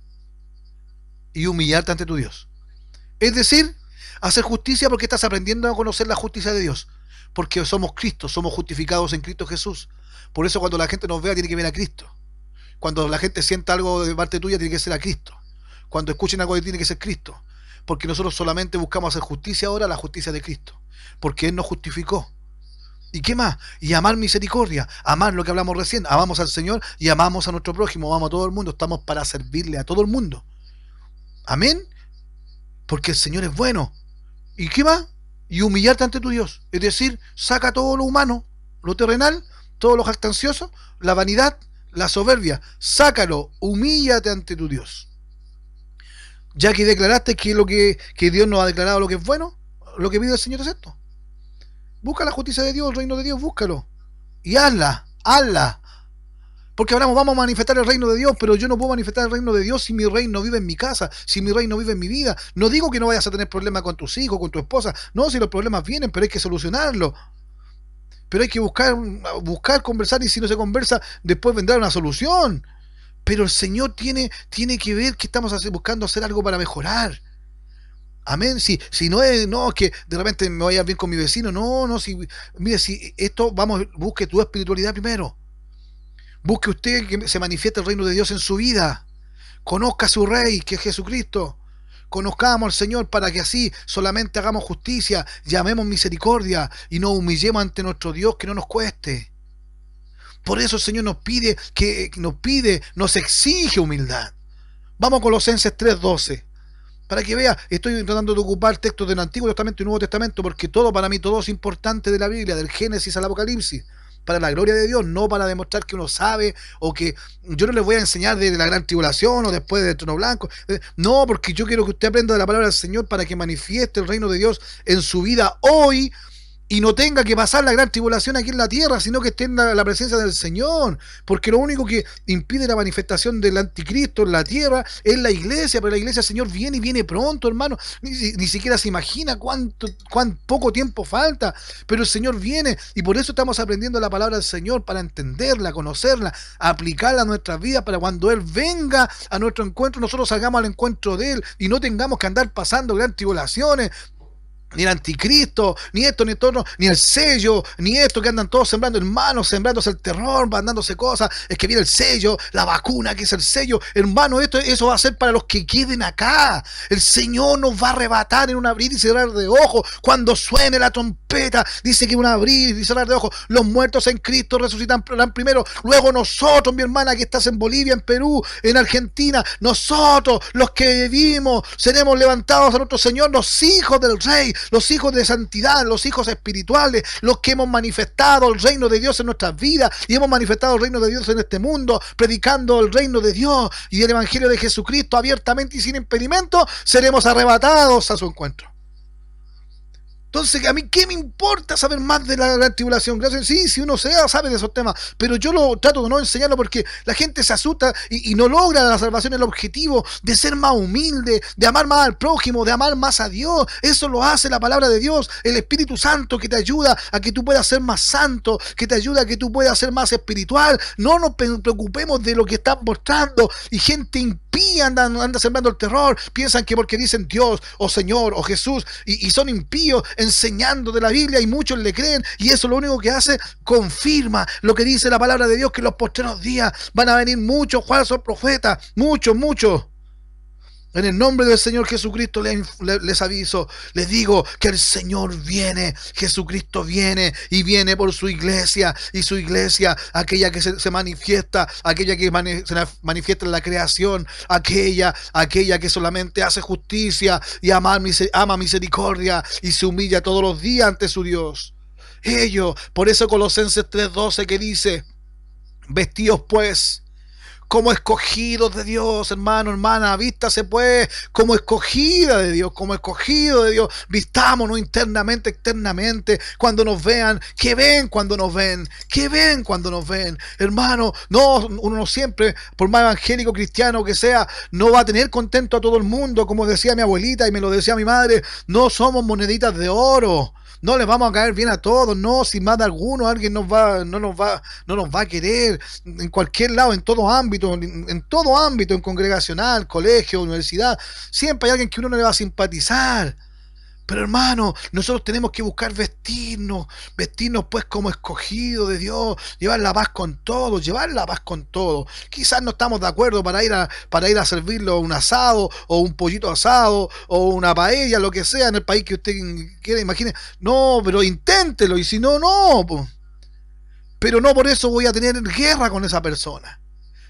y humillarte ante tu Dios. Es decir, hacer justicia porque estás aprendiendo a conocer la justicia de Dios. Porque somos Cristo, somos justificados en Cristo Jesús. Por eso cuando la gente nos vea tiene que ver a Cristo. Cuando la gente sienta algo de parte tuya tiene que ser a Cristo. Cuando escuchen algo de ti tiene que ser Cristo. Porque nosotros solamente buscamos hacer justicia ahora, la justicia de Cristo. Porque Él nos justificó. ¿Y qué más? Y amar misericordia, amar lo que hablamos recién, amamos al Señor y amamos a nuestro prójimo, amamos a todo el mundo, estamos para servirle a todo el mundo. Amén. Porque el Señor es bueno. ¿Y qué más? Y humillarte ante tu Dios. Es decir, saca todo lo humano, lo terrenal, todo lo jactancioso, la vanidad, la soberbia. Sácalo, humíllate ante tu Dios. Ya que declaraste que que Dios nos ha declarado lo que es bueno, lo que pide el Señor es esto. Busca la justicia de Dios, el reino de Dios, búscalo. Y hazla. Porque hablamos, vamos a manifestar el reino de Dios, pero yo no puedo manifestar el reino de Dios si mi reino vive en mi casa, si mi reino vive en mi vida. No digo que no vayas a tener problemas con tus hijos, con tu esposa. No, si los problemas vienen, pero hay que solucionarlos. Pero hay que buscar, conversar, y si no se conversa, después vendrá una solución. Pero el Señor tiene que ver que estamos buscando hacer algo para mejorar. Amén. Si no es que de repente me vaya bien con mi vecino, mire, si esto, vamos, busque tu espiritualidad primero. Busque usted que se manifieste el reino de Dios en su vida. Conozca a su Rey, que es Jesucristo. Conozcamos al Señor para que así solamente hagamos justicia, llamemos misericordia y nos humillemos ante nuestro Dios, que no nos cueste. Por eso el Señor nos exige humildad. Vamos a Colosenses 3:12. Para que vea, estoy tratando de ocupar textos del Antiguo Testamento y Nuevo Testamento, porque para mí todo es importante de la Biblia, del Génesis al Apocalipsis, para la gloria de Dios, no para demostrar que uno sabe, o que yo no les voy a enseñar de la gran tribulación o después del trono blanco. No, porque yo quiero que usted aprenda de la palabra del Señor para que manifieste el reino de Dios en su vida hoy, y no tenga que pasar la gran tribulación aquí en la tierra, sino que esté en la presencia del Señor. Porque lo único que impide la manifestación del anticristo en la tierra es la iglesia, pero la iglesia del Señor viene y viene pronto, hermano. Ni siquiera se imagina cuán poco tiempo falta, pero el Señor viene, y por eso estamos aprendiendo la palabra del Señor, para entenderla, conocerla, aplicarla a nuestras vidas, para cuando Él venga a nuestro encuentro, nosotros salgamos al encuentro de Él y no tengamos que andar pasando gran tribulaciones, ni el anticristo, ni esto, ni esto, ni el sello, ni esto que andan todos sembrando, hermanos, sembrándose el terror, mandándose cosas, es que viene el sello, la vacuna, que es el sello, hermano, eso va a ser para los que queden acá. El Señor nos va a arrebatar en un abrir y cerrar de ojos, cuando suene la trompeta, dice que un abrir y cerrar de ojos, los muertos en Cristo resucitan primero, luego nosotros, mi hermana, que estás en Bolivia, en Perú, en Argentina, nosotros, los que vivimos, seremos levantados a nuestro Señor, los hijos del Rey, los hijos de santidad, los hijos espirituales, los que hemos manifestado el reino de Dios en nuestras vidas y hemos manifestado el reino de Dios en este mundo, predicando el reino de Dios y el evangelio de Jesucristo abiertamente y sin impedimento, seremos arrebatados a su encuentro. Entonces, ¿a mí qué me importa saber más de la gran tribulación? Gracias, sí, si uno sabe de esos temas, pero yo trato de no enseñarlo porque la gente se asusta y no logra la salvación, el objetivo de ser más humilde, de amar más al prójimo, de amar más a Dios. Eso lo hace la palabra de Dios, el Espíritu Santo, que te ayuda a que tú puedas ser más santo, que te ayuda a que tú puedas ser más espiritual. No nos preocupemos de lo que están mostrando, y gente impía anda sembrando el terror, piensan que porque dicen Dios o Señor o Jesús y son impíos, enseñando de la Biblia, y muchos le creen, y eso lo único que hace, confirma lo que dice la palabra de Dios, que en los postreros días van a venir muchos falsos profetas, muchos. En el nombre del Señor Jesucristo les aviso, les digo que el Señor viene, Jesucristo viene, y viene por su iglesia, y su iglesia, aquella que se manifiesta, aquella que se manifiesta en la creación, aquella que solamente hace justicia y ama misericordia y se humilla todos los días ante su Dios. Por eso Colosenses 3:12, que dice: vestíos pues como escogidos de Dios, hermano, hermana, vístase pues como escogida de Dios, como escogido de Dios, vistámonos internamente, externamente, cuando nos vean, que ven cuando nos ven, hermano. Uno no siempre, por más evangélico cristiano que sea, no va a tener contento a todo el mundo, como decía mi abuelita y me lo decía mi madre, no somos moneditas de oro. no les vamos a caer bien a todos, no, si más de alguno alguien no nos va a querer, en cualquier lado, en todo ámbito, en congregacional, colegio, universidad, siempre hay alguien que uno no le va a simpatizar. Pero hermano, nosotros tenemos que buscar vestirnos pues como escogidos de Dios, llevar la paz con todos, llevar la paz con todos. Quizás no estamos de acuerdo para ir a servirlo un asado, o un pollito asado, o una paella, lo que sea, en el país que usted quiera, imagine. No, pero inténtelo, y si no, no. Pero no por eso voy a tener guerra con esa persona.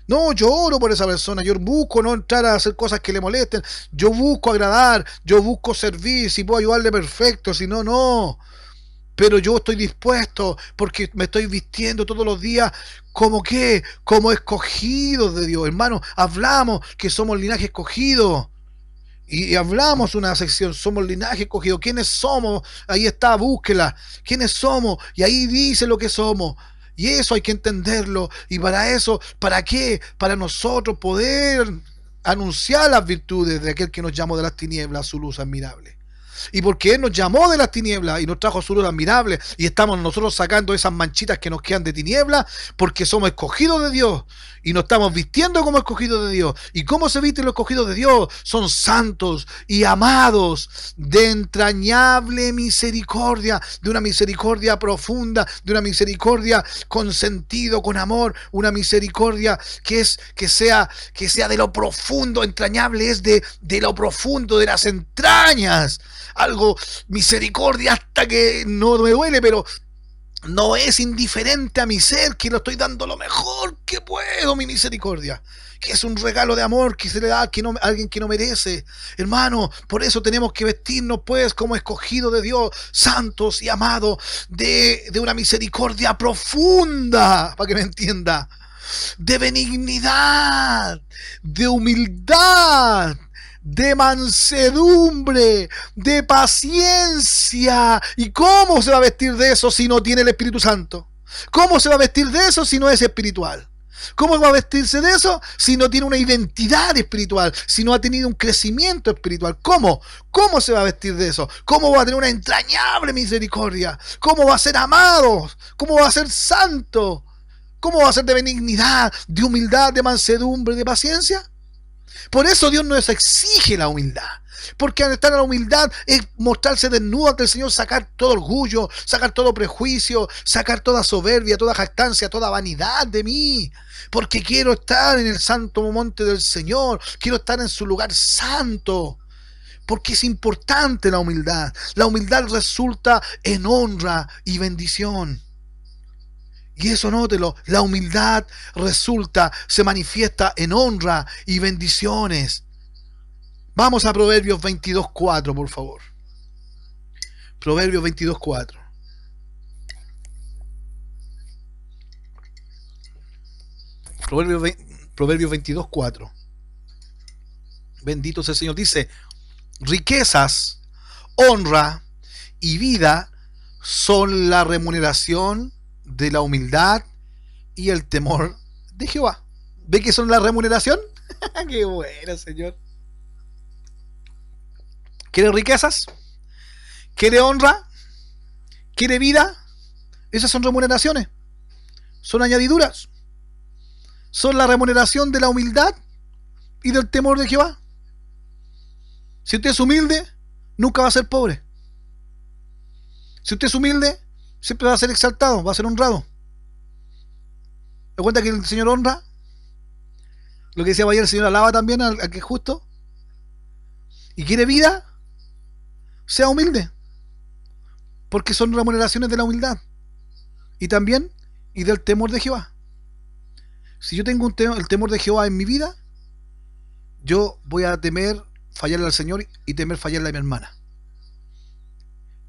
No, yo oro por esa persona, yo busco no entrar a hacer cosas que le molesten, yo busco agradar, yo busco servir, si puedo ayudarle perfecto, si no, no. Pero yo estoy dispuesto porque me estoy vistiendo todos los días como que, como escogidos de Dios. Hermano, hablamos que somos linaje escogido. Y hablamos una sección, somos linaje escogido. ¿Quiénes somos? Ahí está, búsquela. ¿Quiénes somos? Y ahí dice lo que somos. Y eso hay que entenderlo. Y para eso, ¿para qué? Para nosotros poder anunciar las virtudes de aquel que nos llamó de las tinieblas a su luz admirable. Y porque Él nos llamó de las tinieblas y nos trajo su luz admirable, y estamos nosotros sacando esas manchitas que nos quedan de tinieblas, porque somos escogidos de Dios y nos estamos vistiendo como escogidos de Dios. ¿Y cómo se visten los escogidos de Dios? Son santos y amados, de entrañable misericordia, de una misericordia profunda, de una misericordia con sentido, con amor, una misericordia que sea de lo profundo. Entrañable es de lo profundo, de las entrañas. Algo, misericordia hasta que no me duele, pero no es indiferente a mi ser, que lo estoy dando lo mejor que puedo, mi misericordia, que es un regalo de amor que se le da a alguien que no merece. Hermano, por eso tenemos que vestirnos pues como escogidos de Dios, santos y amados, de una misericordia profunda, para que me entienda, de benignidad, de humildad, de mansedumbre, de paciencia. ¿Y cómo se va a vestir de eso si no tiene el Espíritu Santo? ¿Cómo se va a vestir de eso si no es espiritual? ¿Cómo va a vestirse de eso si no tiene una identidad espiritual, si no ha tenido un crecimiento espiritual? ¿Cómo? ¿Cómo se va a vestir de eso? ¿Cómo va a tener una entrañable misericordia? ¿Cómo va a ser amado? ¿Cómo va a ser santo? ¿Cómo va a ser de benignidad, de humildad, de mansedumbre, de paciencia? Por eso Dios nos exige la humildad. Porque al estar en la humildad es mostrarse desnudo ante el Señor, sacar todo orgullo, sacar todo prejuicio, sacar toda soberbia, toda jactancia, toda vanidad de mí. Porque quiero estar en el santo monte del Señor, quiero estar en su lugar santo. Porque es importante la humildad. La humildad resulta en honra y bendición. Y eso nótelo, la humildad se manifiesta en honra y bendiciones. Vamos a Proverbios 22:4, por favor. Proverbios 22:4. Proverbios 22:4. Bendito sea el Señor. Dice: riquezas, honra y vida son la remuneración de la humildad y el temor de Jehová. ¿Ve que son la remuneración? ¡Qué bueno, Señor! ¿Quiere riquezas? ¿Quiere honra? ¿Quiere vida? Esas son remuneraciones. Son añadiduras. Son la remuneración de la humildad y del temor de Jehová. Si usted es humilde, nunca va a ser pobre. Si usted es humilde, siempre va a ser exaltado, va a ser honrado. ¿Te cuenta que el Señor honra? Lo que decía ayer, el Señor alaba también al que es justo. ¿Y quiere vida? Sea humilde, porque son remuneraciones de la humildad y también y del temor de Jehová. Si yo tengo el temor de Jehová en mi vida, yo voy a temer fallarle al Señor y temer fallarle a mi hermana.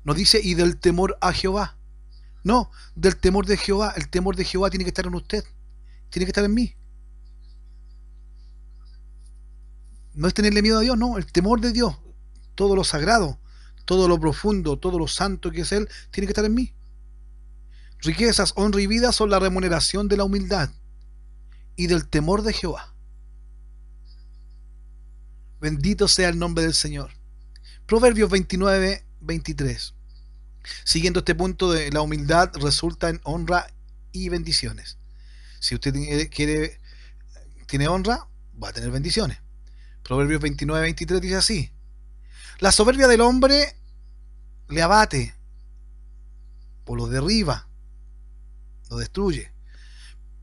No dice y del temor a Jehová, no, del temor de Jehová. El temor de Jehová tiene que estar en usted, tiene que estar en mí. No es tenerle miedo a Dios, no, el temor de Dios, todo lo sagrado, todo lo profundo, todo lo santo que es Él, tiene que estar en mí. Riquezas, honra y vida son la remuneración de la humildad y del temor de Jehová. Bendito sea el nombre del Señor. Proverbios 29:23. Siguiendo este punto, de la humildad resulta en honra y bendiciones. Si usted tiene honra, va a tener bendiciones. Proverbios 29-23 dice así: la soberbia del hombre le abate o lo derriba, lo destruye,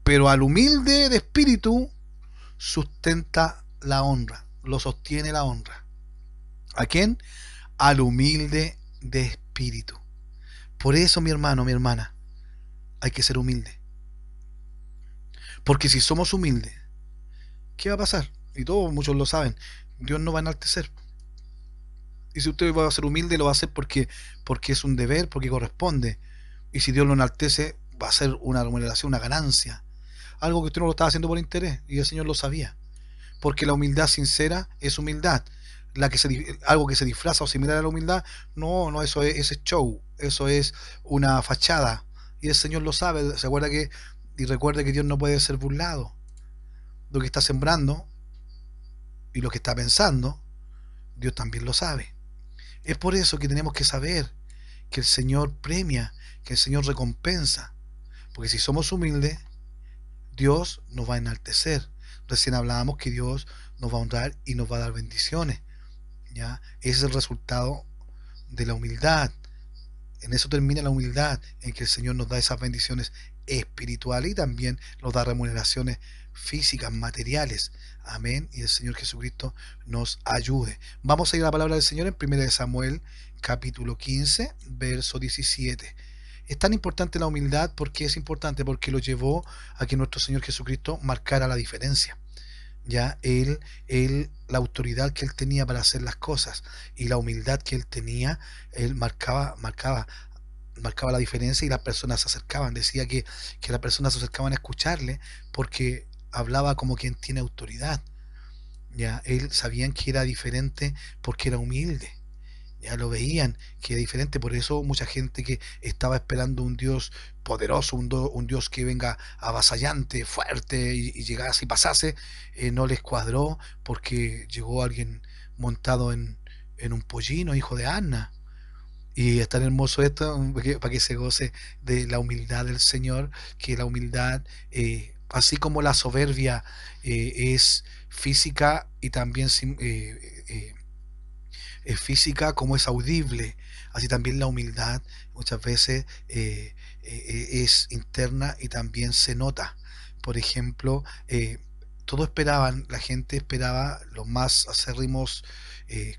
pero al humilde de espíritu sustenta la honra, lo sostiene la honra. ¿A quién? Al humilde de espíritu. Por eso, mi hermano, mi hermana, hay que ser humilde. Porque si somos humildes, ¿qué va a pasar? Y todos, muchos lo saben, Dios no va a enaltecer. Y si usted va a ser humilde, lo va a hacer porque es un deber, porque corresponde. Y si Dios lo enaltece, va a ser una remuneración, una ganancia. Algo que usted no lo estaba haciendo por interés, y el Señor lo sabía. Porque la humildad sincera es humildad. Algo que se disfraza o similar a la humildad, no, eso es show, eso es una fachada. Y el Señor lo sabe, se acuerda y recuerde que Dios no puede ser burlado. Lo que está sembrando y lo que está pensando, Dios también lo sabe. Es por eso que tenemos que saber que el Señor premia, que el Señor recompensa. Porque si somos humildes, Dios nos va a enaltecer. Recién hablábamos que Dios nos va a honrar y nos va a dar bendiciones. ¿Ya? Ese es el resultado de la humildad. En eso termina la humildad, en que el Señor nos da esas bendiciones espirituales y también nos da remuneraciones físicas, materiales. Amén. Y el Señor Jesucristo nos ayude. Vamos a ir a la palabra del Señor en 1 Samuel, capítulo 15, verso 17. Es tan importante la humildad. Porque es importante, porque lo llevó a que nuestro Señor Jesucristo marcara la diferencia. Ya la autoridad que él tenía para hacer las cosas y la humildad que él tenía, él marcaba la diferencia, y las personas se acercaban. Decía que las personas se acercaban a escucharle porque hablaba como quien tiene autoridad. Ya él sabían que era diferente porque era humilde. Ya lo veían que era diferente. Por eso mucha gente que estaba esperando un Dios poderoso, un Dios que venga avasallante, fuerte, y llegase y pasase, no les cuadró, porque llegó alguien montado en un pollino, hijo de Anna. Y es tan hermoso esto, para que se goce de la humildad del Señor, que la humildad, así como la soberbia es física y también es física, como es audible, así también la humildad muchas veces es interna y también se nota. Por ejemplo, la gente esperaba, los más acérrimos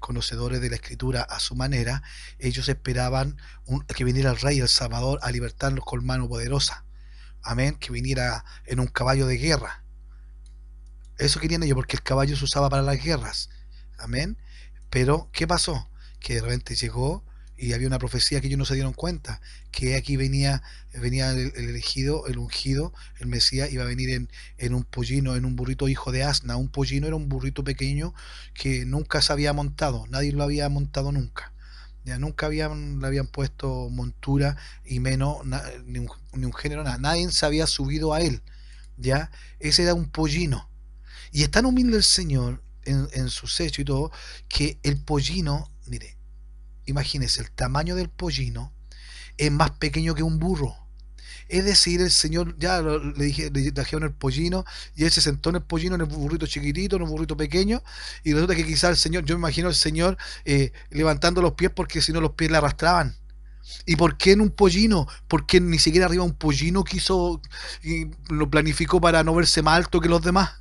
conocedores de la escritura a su manera, ellos esperaban que viniera el rey, el Salvador, a libertarlos con mano poderosa. Amén, que viniera en un caballo de guerra. Eso querían ellos, porque el caballo se usaba para las guerras. Amén. Pero, ¿qué pasó? Que de repente llegó y había una profecía que ellos no se dieron cuenta, que aquí venía el elegido, el ungido, el Mesías, iba a venir en un pollino, en un burrito hijo de asna. Un pollino era un burrito pequeño que nunca se había montado, nadie lo había montado nunca. Ya nunca le habían puesto montura, y menos ni un género, nada. Nadie se había subido a él. Ya, ese era un pollino. Y es tan humilde el Señor en sus hechos y todo, que el pollino, mire, imagínese, el tamaño del pollino es más pequeño que un burro. Es decir, el Señor le trajeron el pollino, y él se sentó en el pollino, en el burrito chiquitito, en el burrito pequeño, y resulta que quizás el Señor, yo me imagino al Señor levantando los pies, porque si no los pies le arrastraban. ¿Y por qué en un pollino? Porque ni siquiera arriba un pollino quiso y lo planificó para no verse más alto que los demás.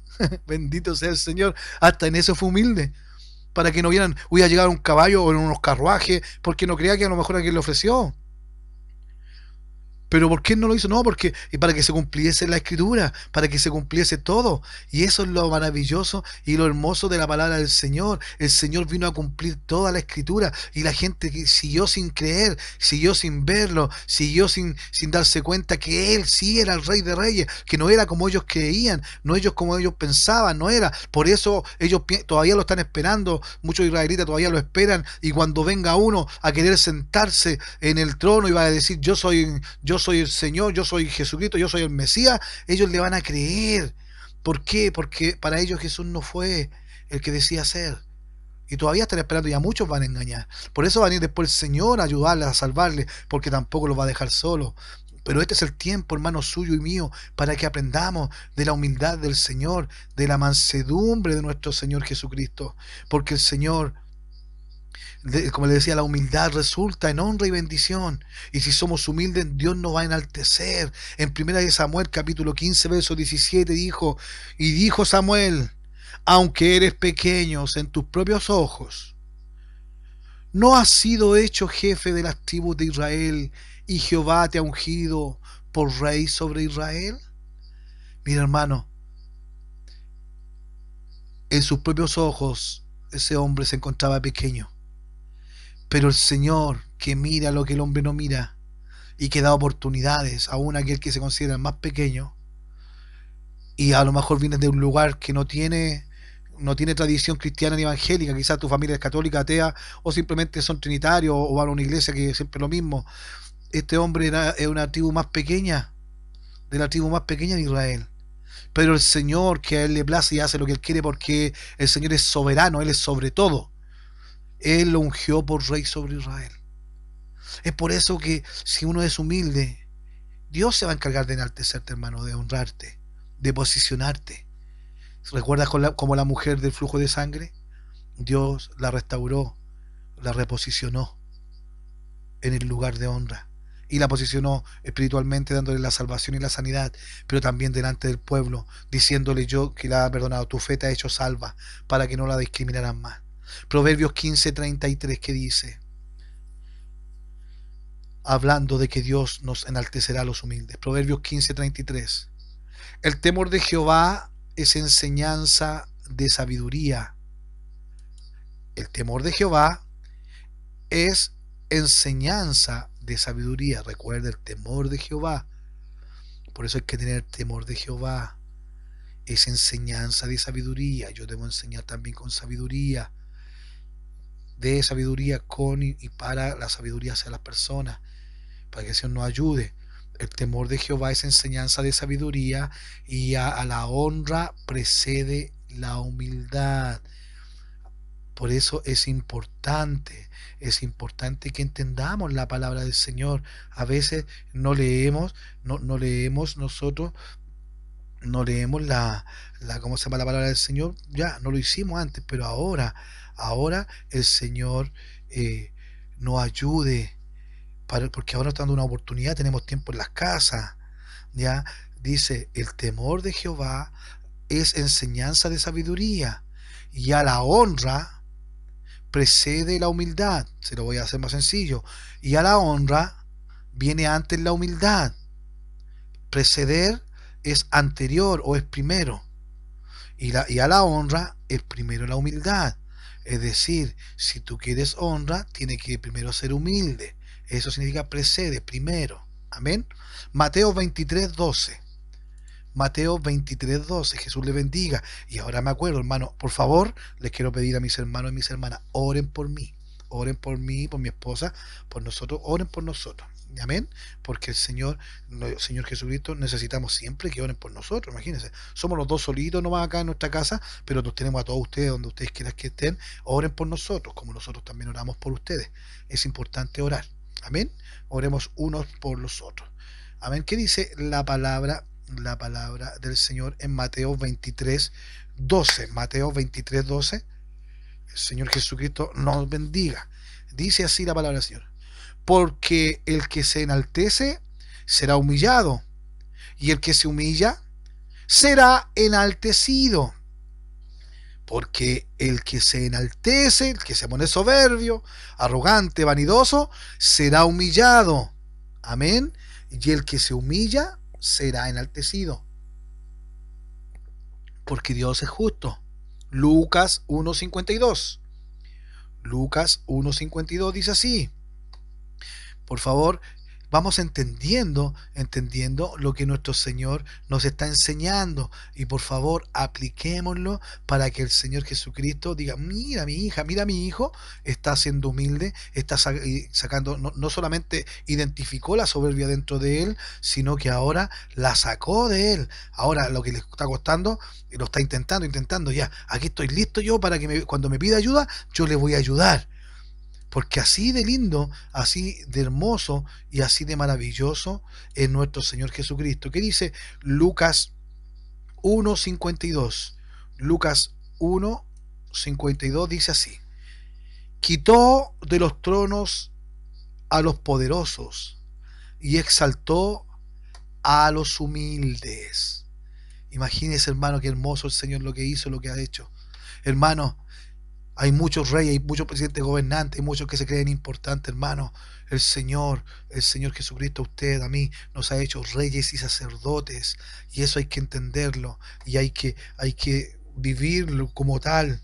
Bendito sea el Señor. Hasta en eso fue humilde. Para que no vieran, voy a llegar un caballo o en unos carruajes, porque no creía que a lo mejor a quien le ofreció. Pero ¿por qué no lo hizo? No, porque para que se cumpliese la escritura, para que se cumpliese todo. Y eso es lo maravilloso y lo hermoso de la palabra del Señor. El Señor vino a cumplir toda la escritura, y la gente que siguió sin creer, siguió sin verlo, siguió sin darse cuenta que Él sí era el Rey de Reyes, que no era como ellos creían, no ellos como ellos pensaban, no era. Por eso ellos todavía lo están esperando, muchos israelitas todavía lo esperan, y cuando venga uno a querer sentarse en el trono y va a decir, yo soy el Señor, yo soy Jesucristo, yo soy el Mesías, ellos le van a creer. ¿Por qué? Porque para ellos Jesús no fue el que decía ser. Y todavía están esperando, y a muchos van a engañar. Por eso va a venir después el Señor a ayudarles, a salvarles, porque tampoco los va a dejar solos. Pero este es el tiempo, hermano, suyo y mío, para que aprendamos de la humildad del Señor, de la mansedumbre de nuestro Señor Jesucristo. Porque el Señor, como le decía, la humildad resulta en honra y bendición. Y si somos humildes, Dios nos va a enaltecer. En 1 Samuel capítulo 15, verso 17 dijo, y dijo Samuel, aunque eres pequeño en tus propios ojos, ¿no has sido hecho jefe de las tribus de Israel y Jehová te ha ungido por rey sobre Israel? Mira, hermano, en sus propios ojos ese hombre se encontraba pequeño, pero el Señor, que mira lo que el hombre no mira y que da oportunidades aún a aquel que se considera el más pequeño, y a lo mejor vienes de un lugar que no tiene tradición cristiana ni evangélica, quizás tu familia es católica, atea, o simplemente son trinitarios, o van a una iglesia que es siempre lo mismo. Este hombre es una tribu más pequeña, de la tribu más pequeña de Israel. Pero el Señor, que a Él le place y hace lo que Él quiere, porque el Señor es soberano, Él es sobre todo. Él lo ungió por rey sobre Israel. Es por eso que si uno es humilde, Dios se va a encargar de enaltecerte, hermano, de honrarte, de posicionarte. ¿Recuerdas como la mujer del flujo de sangre? Dios la restauró, la reposicionó en el lugar de honra y la posicionó espiritualmente, dándole la salvación y la sanidad, pero también delante del pueblo, diciéndole yo que la ha perdonado, tu fe te ha hecho salva, para que no la discriminaran más. Proverbios 15:33, que dice, hablando de que Dios nos enaltecerá a los humildes. Proverbios 15:33, el temor de Jehová es enseñanza de sabiduría. El temor de Jehová es enseñanza de sabiduría. Recuerda el temor de Jehová. Por eso hay que tener temor de Jehová. Es enseñanza de sabiduría. Yo debo enseñar también con sabiduría. De sabiduría con y para la sabiduría hacia las personas, para que el Señor nos ayude. El temor de Jehová es enseñanza de sabiduría, y a la honra precede la humildad. Por eso es importante que entendamos la palabra del Señor. A veces no leemos nosotros, no leemos ¿cómo se llama la palabra del Señor? Ya, no lo hicimos antes, pero ahora el Señor nos ayude, porque ahora está dando una oportunidad, tenemos tiempo en las casas, ya, dice, el temor de Jehová es enseñanza de sabiduría, y a la honra precede la humildad. Se lo voy a hacer más sencillo. Y a la honra viene antes la humildad. Preceder es anterior o es primero. Y a la honra es primero la humildad. Es decir, si tú quieres honra, tiene que primero ser humilde. Eso significa precede, primero. Amén. Mateo 23:12. Mateo 23:12. Jesús le bendiga. Y ahora me acuerdo, hermano, por favor, les quiero pedir a mis hermanos y mis hermanas, oren por mí. Oren por mí, por mi esposa, por nosotros, oren por nosotros. Amén. Porque el Señor Jesucristo, necesitamos siempre que oren por nosotros. Imagínense, somos los dos solitos nomás acá en nuestra casa, pero nos tenemos a todos ustedes donde ustedes quieran que estén. Oren por nosotros, como nosotros también oramos por ustedes. Es importante orar. Amén. Oremos unos por los otros. Amén. ¿Qué dice la palabra del Señor en Mateo 23:12? Mateo 23:12. El Señor Jesucristo nos bendiga. Dice así la palabra del Señor: porque el que se enaltece será humillado, y el que se humilla será enaltecido. Porque el que se enaltece, el que se pone soberbio, arrogante, vanidoso, será humillado. Amén. Y el que se humilla será enaltecido. Porque Dios es justo. Lucas 1:52. Lucas 1:52 dice así. Por favor, vamos entendiendo lo que nuestro Señor nos está enseñando. Y por favor, apliquémoslo para que el Señor Jesucristo diga, mira mi hija, mira mi hijo, está siendo humilde, está sacando, no solamente identificó la soberbia dentro de él, sino que ahora la sacó de él. Ahora lo que le está costando, lo está intentando, ya, aquí estoy listo yo para que cuando me pida ayuda, yo le voy a ayudar. Porque así de lindo, así de hermoso y así de maravilloso es nuestro Señor Jesucristo. ¿Qué dice Lucas 1:52? Lucas 1:52 dice así: quitó de los tronos a los poderosos y exaltó a los humildes. Imagínese, hermano, qué hermoso el Señor lo que hizo, lo que ha hecho. Hermano, hay muchos reyes, hay muchos presidentes gobernantes, hay muchos que se creen importantes, hermano. El Señor Jesucristo, a usted, a mí, nos ha hecho reyes y sacerdotes. Y eso hay que entenderlo. Y hay que vivirlo como tal.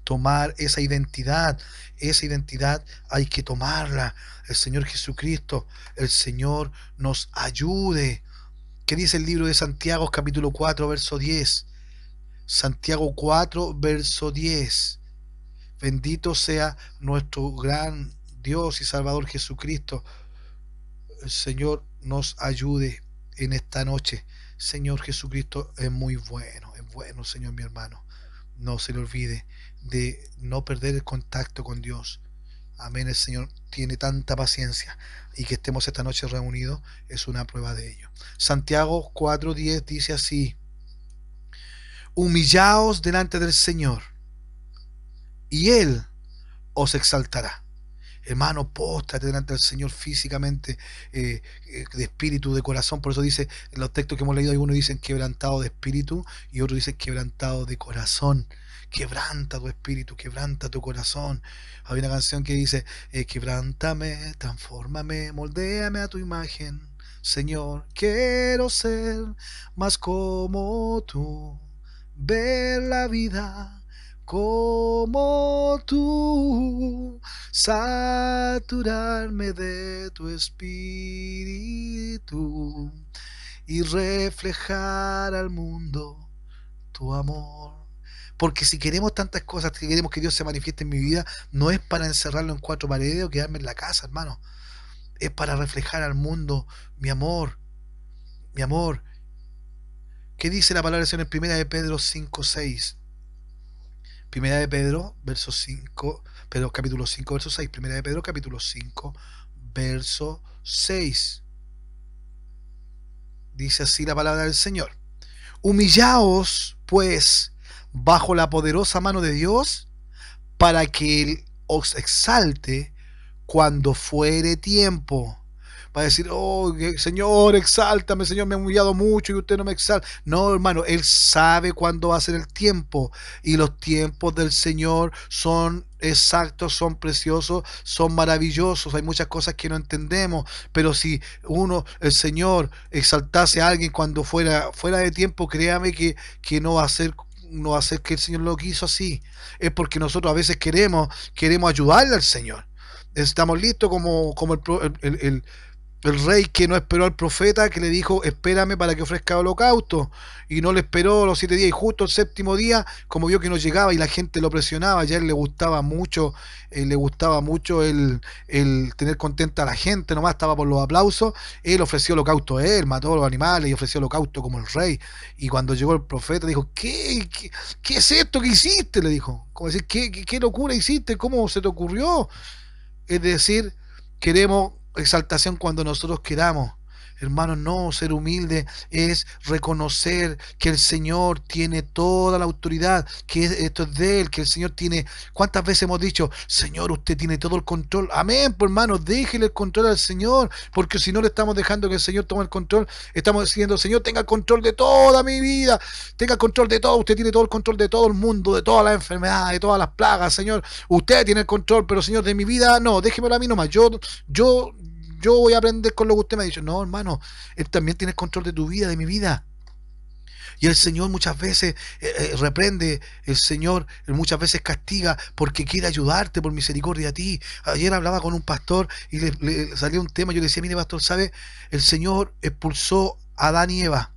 Tomar esa identidad hay que tomarla. El Señor Jesucristo, el Señor nos ayude. ¿Qué dice el libro de Santiago, capítulo 4, verso 10? Santiago 4, verso 10. Bendito sea nuestro gran Dios y Salvador Jesucristo. El Señor nos ayude en esta noche. Señor Jesucristo es bueno, Señor mi hermano. No se le olvide de no perder el contacto con Dios. Amén. El Señor tiene tanta paciencia y que estemos esta noche reunidos es una prueba de ello. Santiago 4:10 dice así: humillaos delante del Señor y Él os exaltará. Hermano, póstrate delante del Señor físicamente, de espíritu, de corazón. Por eso dice, en los textos que hemos leído, algunos dicen quebrantado de espíritu y otros dicen quebrantado de corazón. Quebranta tu espíritu, quebranta tu corazón. Hay una canción que dice, quebrántame, transfórmame, moldéame a tu imagen. Señor, quiero ser más como tú, ver la vida como tú, saturarme de tu espíritu y reflejar al mundo tu amor. Porque si queremos tantas cosas, si queremos que Dios se manifieste en mi vida, no es para encerrarlo en cuatro paredes o quedarme en la casa, hermano. Es para reflejar al mundo mi amor, mi amor. ¿Qué dice la palabra del Señor en 1 de Pedro 5:6? Primera de Pedro, verso 5, Pedro capítulo 5, verso 6. Primera de Pedro, capítulo 5, verso 6. Dice así la palabra del Señor: humillaos, pues, bajo la poderosa mano de Dios, para que Él os exalte cuando fuere tiempo. Para decir, oh, Señor, exáltame, Señor, me he humillado mucho y usted no me exalta. No, hermano, Él sabe cuándo va a ser el tiempo. Y los tiempos del Señor son exactos, son preciosos, son maravillosos. Hay muchas cosas que no entendemos, pero si el Señor, exaltase a alguien cuando fuera de tiempo, créame que no va a ser que el Señor lo quiso así. Es porque nosotros a veces queremos ayudarle al Señor. Estamos listos como el rey que no esperó al profeta, que le dijo, espérame para que ofrezca holocausto, y no le esperó los 7 días, y justo el séptimo día, como vio que no llegaba y la gente lo presionaba, ya a él le gustaba mucho el tener contenta a la gente, nomás estaba por los aplausos. Él ofreció holocausto, él mató a los animales y ofreció holocausto como el rey. Y cuando llegó el profeta dijo, ¿qué es esto que hiciste? Le dijo, como decir, ¿qué locura hiciste? ¿Cómo se te ocurrió? Es decir, queremos exaltación cuando nosotros queramos. Hermanos, no, ser humilde es reconocer que el Señor tiene toda la autoridad, que esto es de Él, que el Señor tiene. ¿Cuántas veces hemos dicho, Señor, usted tiene todo el control? Amén, pues hermanos, déjele el control al Señor, porque si no le estamos dejando que el Señor tome el control, estamos diciendo, Señor, tenga el control de toda mi vida, tenga el control de todo, usted tiene todo el control de todo el mundo, de todas las enfermedades, de todas las plagas, Señor, usted tiene el control, pero Señor, de mi vida, no, déjemelo a mí nomás, yo voy a aprender con lo que usted me ha dicho. No, hermano, Él también tiene el control de tu vida, de mi vida. Y el Señor muchas veces reprende, el Señor muchas veces castiga porque quiere ayudarte por misericordia a ti. Ayer hablaba con un pastor y le salió un tema, yo le decía, mire pastor, ¿sabe? El Señor expulsó a Adán y Eva.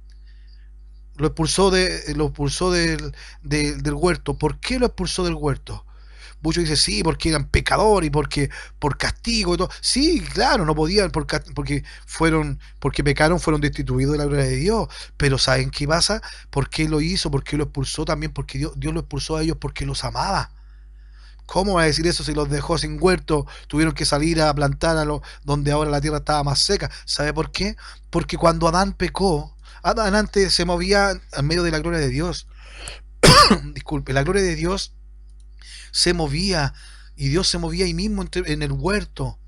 Lo expulsó del huerto. ¿Por qué lo expulsó del huerto? Muchos dicen, sí, porque eran pecadores y porque por castigo y todo. Sí, claro, no podían porque pecaron, fueron destituidos de la gloria de Dios. Pero ¿saben qué pasa? ¿Por qué lo hizo? ¿Por qué lo expulsó? También porque Dios lo expulsó a ellos porque los amaba. ¿Cómo va a decir eso si los dejó sin huerto? Tuvieron que salir a plantar donde ahora la tierra estaba más seca. ¿Sabe por qué? Porque cuando Adán pecó, Adán antes se movía en medio de la gloria de Dios. Disculpe, la gloria de Dios se movía y Dios se movía ahí mismo en el huerto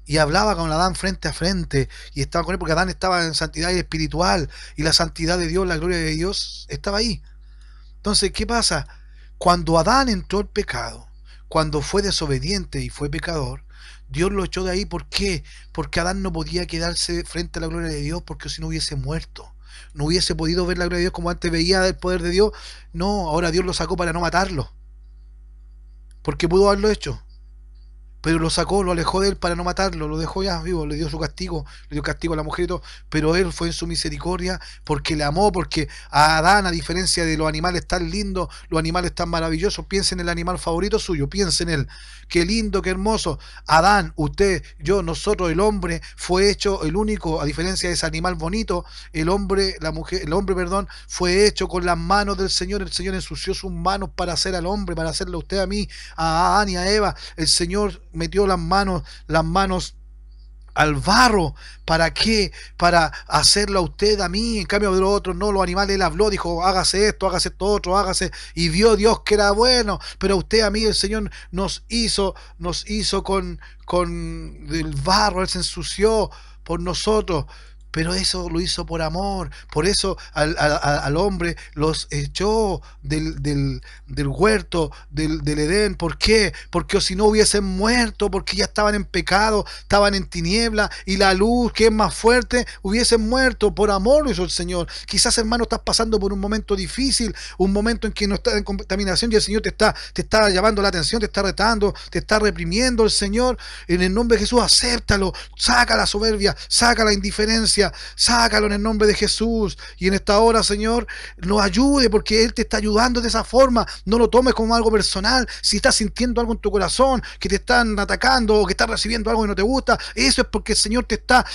y hablaba con Adán frente a frente y estaba con él porque Adán estaba en santidad espiritual y la santidad de Dios, la gloria de Dios estaba ahí. Entonces, ¿qué pasa? Cuando Adán entró el pecado, cuando fue desobediente y fue pecador, Dios lo echó de ahí. ¿Por qué? Porque Adán no podía quedarse frente a la gloria de Dios porque si no hubiese muerto. No hubiese podido ver la gloria de Dios como antes veía el poder de Dios. No, ahora Dios lo sacó para no matarlo. Porque pudo haberlo hecho. Pero lo sacó, lo alejó de él para no matarlo, lo dejó ya vivo, le dio su castigo, le dio castigo a la mujer y todo, pero él fue en su misericordia porque le amó, porque a Adán, a diferencia de los animales tan lindos, los animales tan maravillosos, piensen en el animal favorito suyo, piensen en él, qué lindo, qué hermoso. Adán, usted, yo, nosotros, el hombre, fue hecho el único, a diferencia de ese animal bonito, el hombre, perdón, fue hecho con las manos del Señor. El Señor ensució sus manos para hacer al hombre, para hacerlo a usted, a mí, a Adán y a Eva. El Señor metió las manos al barro. ¿Para qué? Para hacerlo a usted, a mí. En cambio de los otros, no, los animales, él habló, dijo, hágase esto otro, hágase, y vio Dios que era bueno. Pero a usted, a mí, el Señor nos hizo con el barro, él se ensució por nosotros. Pero eso lo hizo por amor. Por eso al hombre los echó del huerto, del Edén. ¿Por qué? Porque si no hubiesen muerto, porque ya estaban en pecado, estaban en tiniebla, y la luz, que es más fuerte, hubiesen muerto. Por amor lo hizo el Señor. Quizás, hermano, estás pasando por un momento difícil, un momento en que no estás en contaminación, y el Señor te está llamando la atención, te está retando, te está reprimiendo el Señor. En el nombre de Jesús, acéptalo. Saca la soberbia, saca la indiferencia, sácalo en el nombre de Jesús. Y en esta hora, Señor, nos ayude, porque Él te está ayudando de esa forma. No lo tomes como algo personal. Si estás sintiendo algo en tu corazón, que te están atacando o que estás recibiendo algo que no te gusta, eso es porque el Señor te está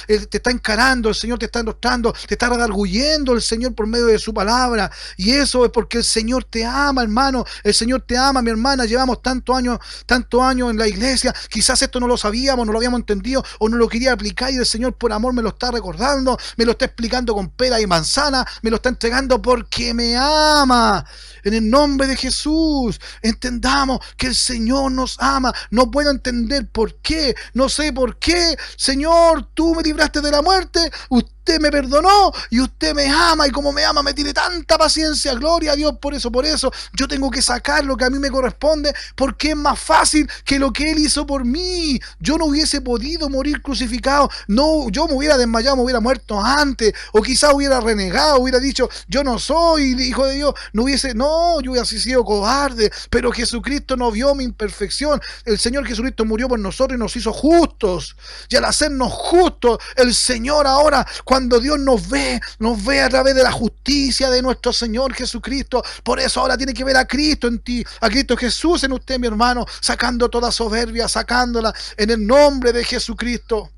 encarando, el Señor te está enrostrando, te está redarguyendo el Señor por medio de su palabra. Y eso es porque el Señor te ama, hermano. El Señor te ama, mi hermana. Llevamos tantos años en la iglesia. Quizás esto no lo sabíamos, no lo habíamos entendido o no lo quería aplicar, y el Señor por amor me lo está recordando, me lo está explicando con pera y manzana, me lo está entregando porque me ama. En el nombre de Jesús, entendamos que el Señor nos ama. No puedo entender por qué, no sé por qué. Señor, tú me libraste de la muerte, usted me perdonó y usted me ama, y como me ama me tiene tanta paciencia. Gloria a Dios. Por eso yo tengo que sacar lo que a mí me corresponde, porque es más fácil que lo que Él hizo por mí. Yo no hubiese podido morir crucificado, no, yo me hubiera desmayado, me hubiera muerto antes, o quizás hubiera renegado, hubiera dicho yo no soy hijo de Dios, yo hubiese sido cobarde. Pero Jesucristo no vio mi imperfección. El Señor Jesucristo murió por nosotros y nos hizo justos, y al hacernos justos, el Señor ahora, cuando Dios nos ve a través de la justicia de nuestro Señor Jesucristo. Por eso ahora tiene que ver a Cristo en ti, a Cristo Jesús en usted, mi hermano, sacando toda soberbia, sacándola en el nombre de Jesucristo.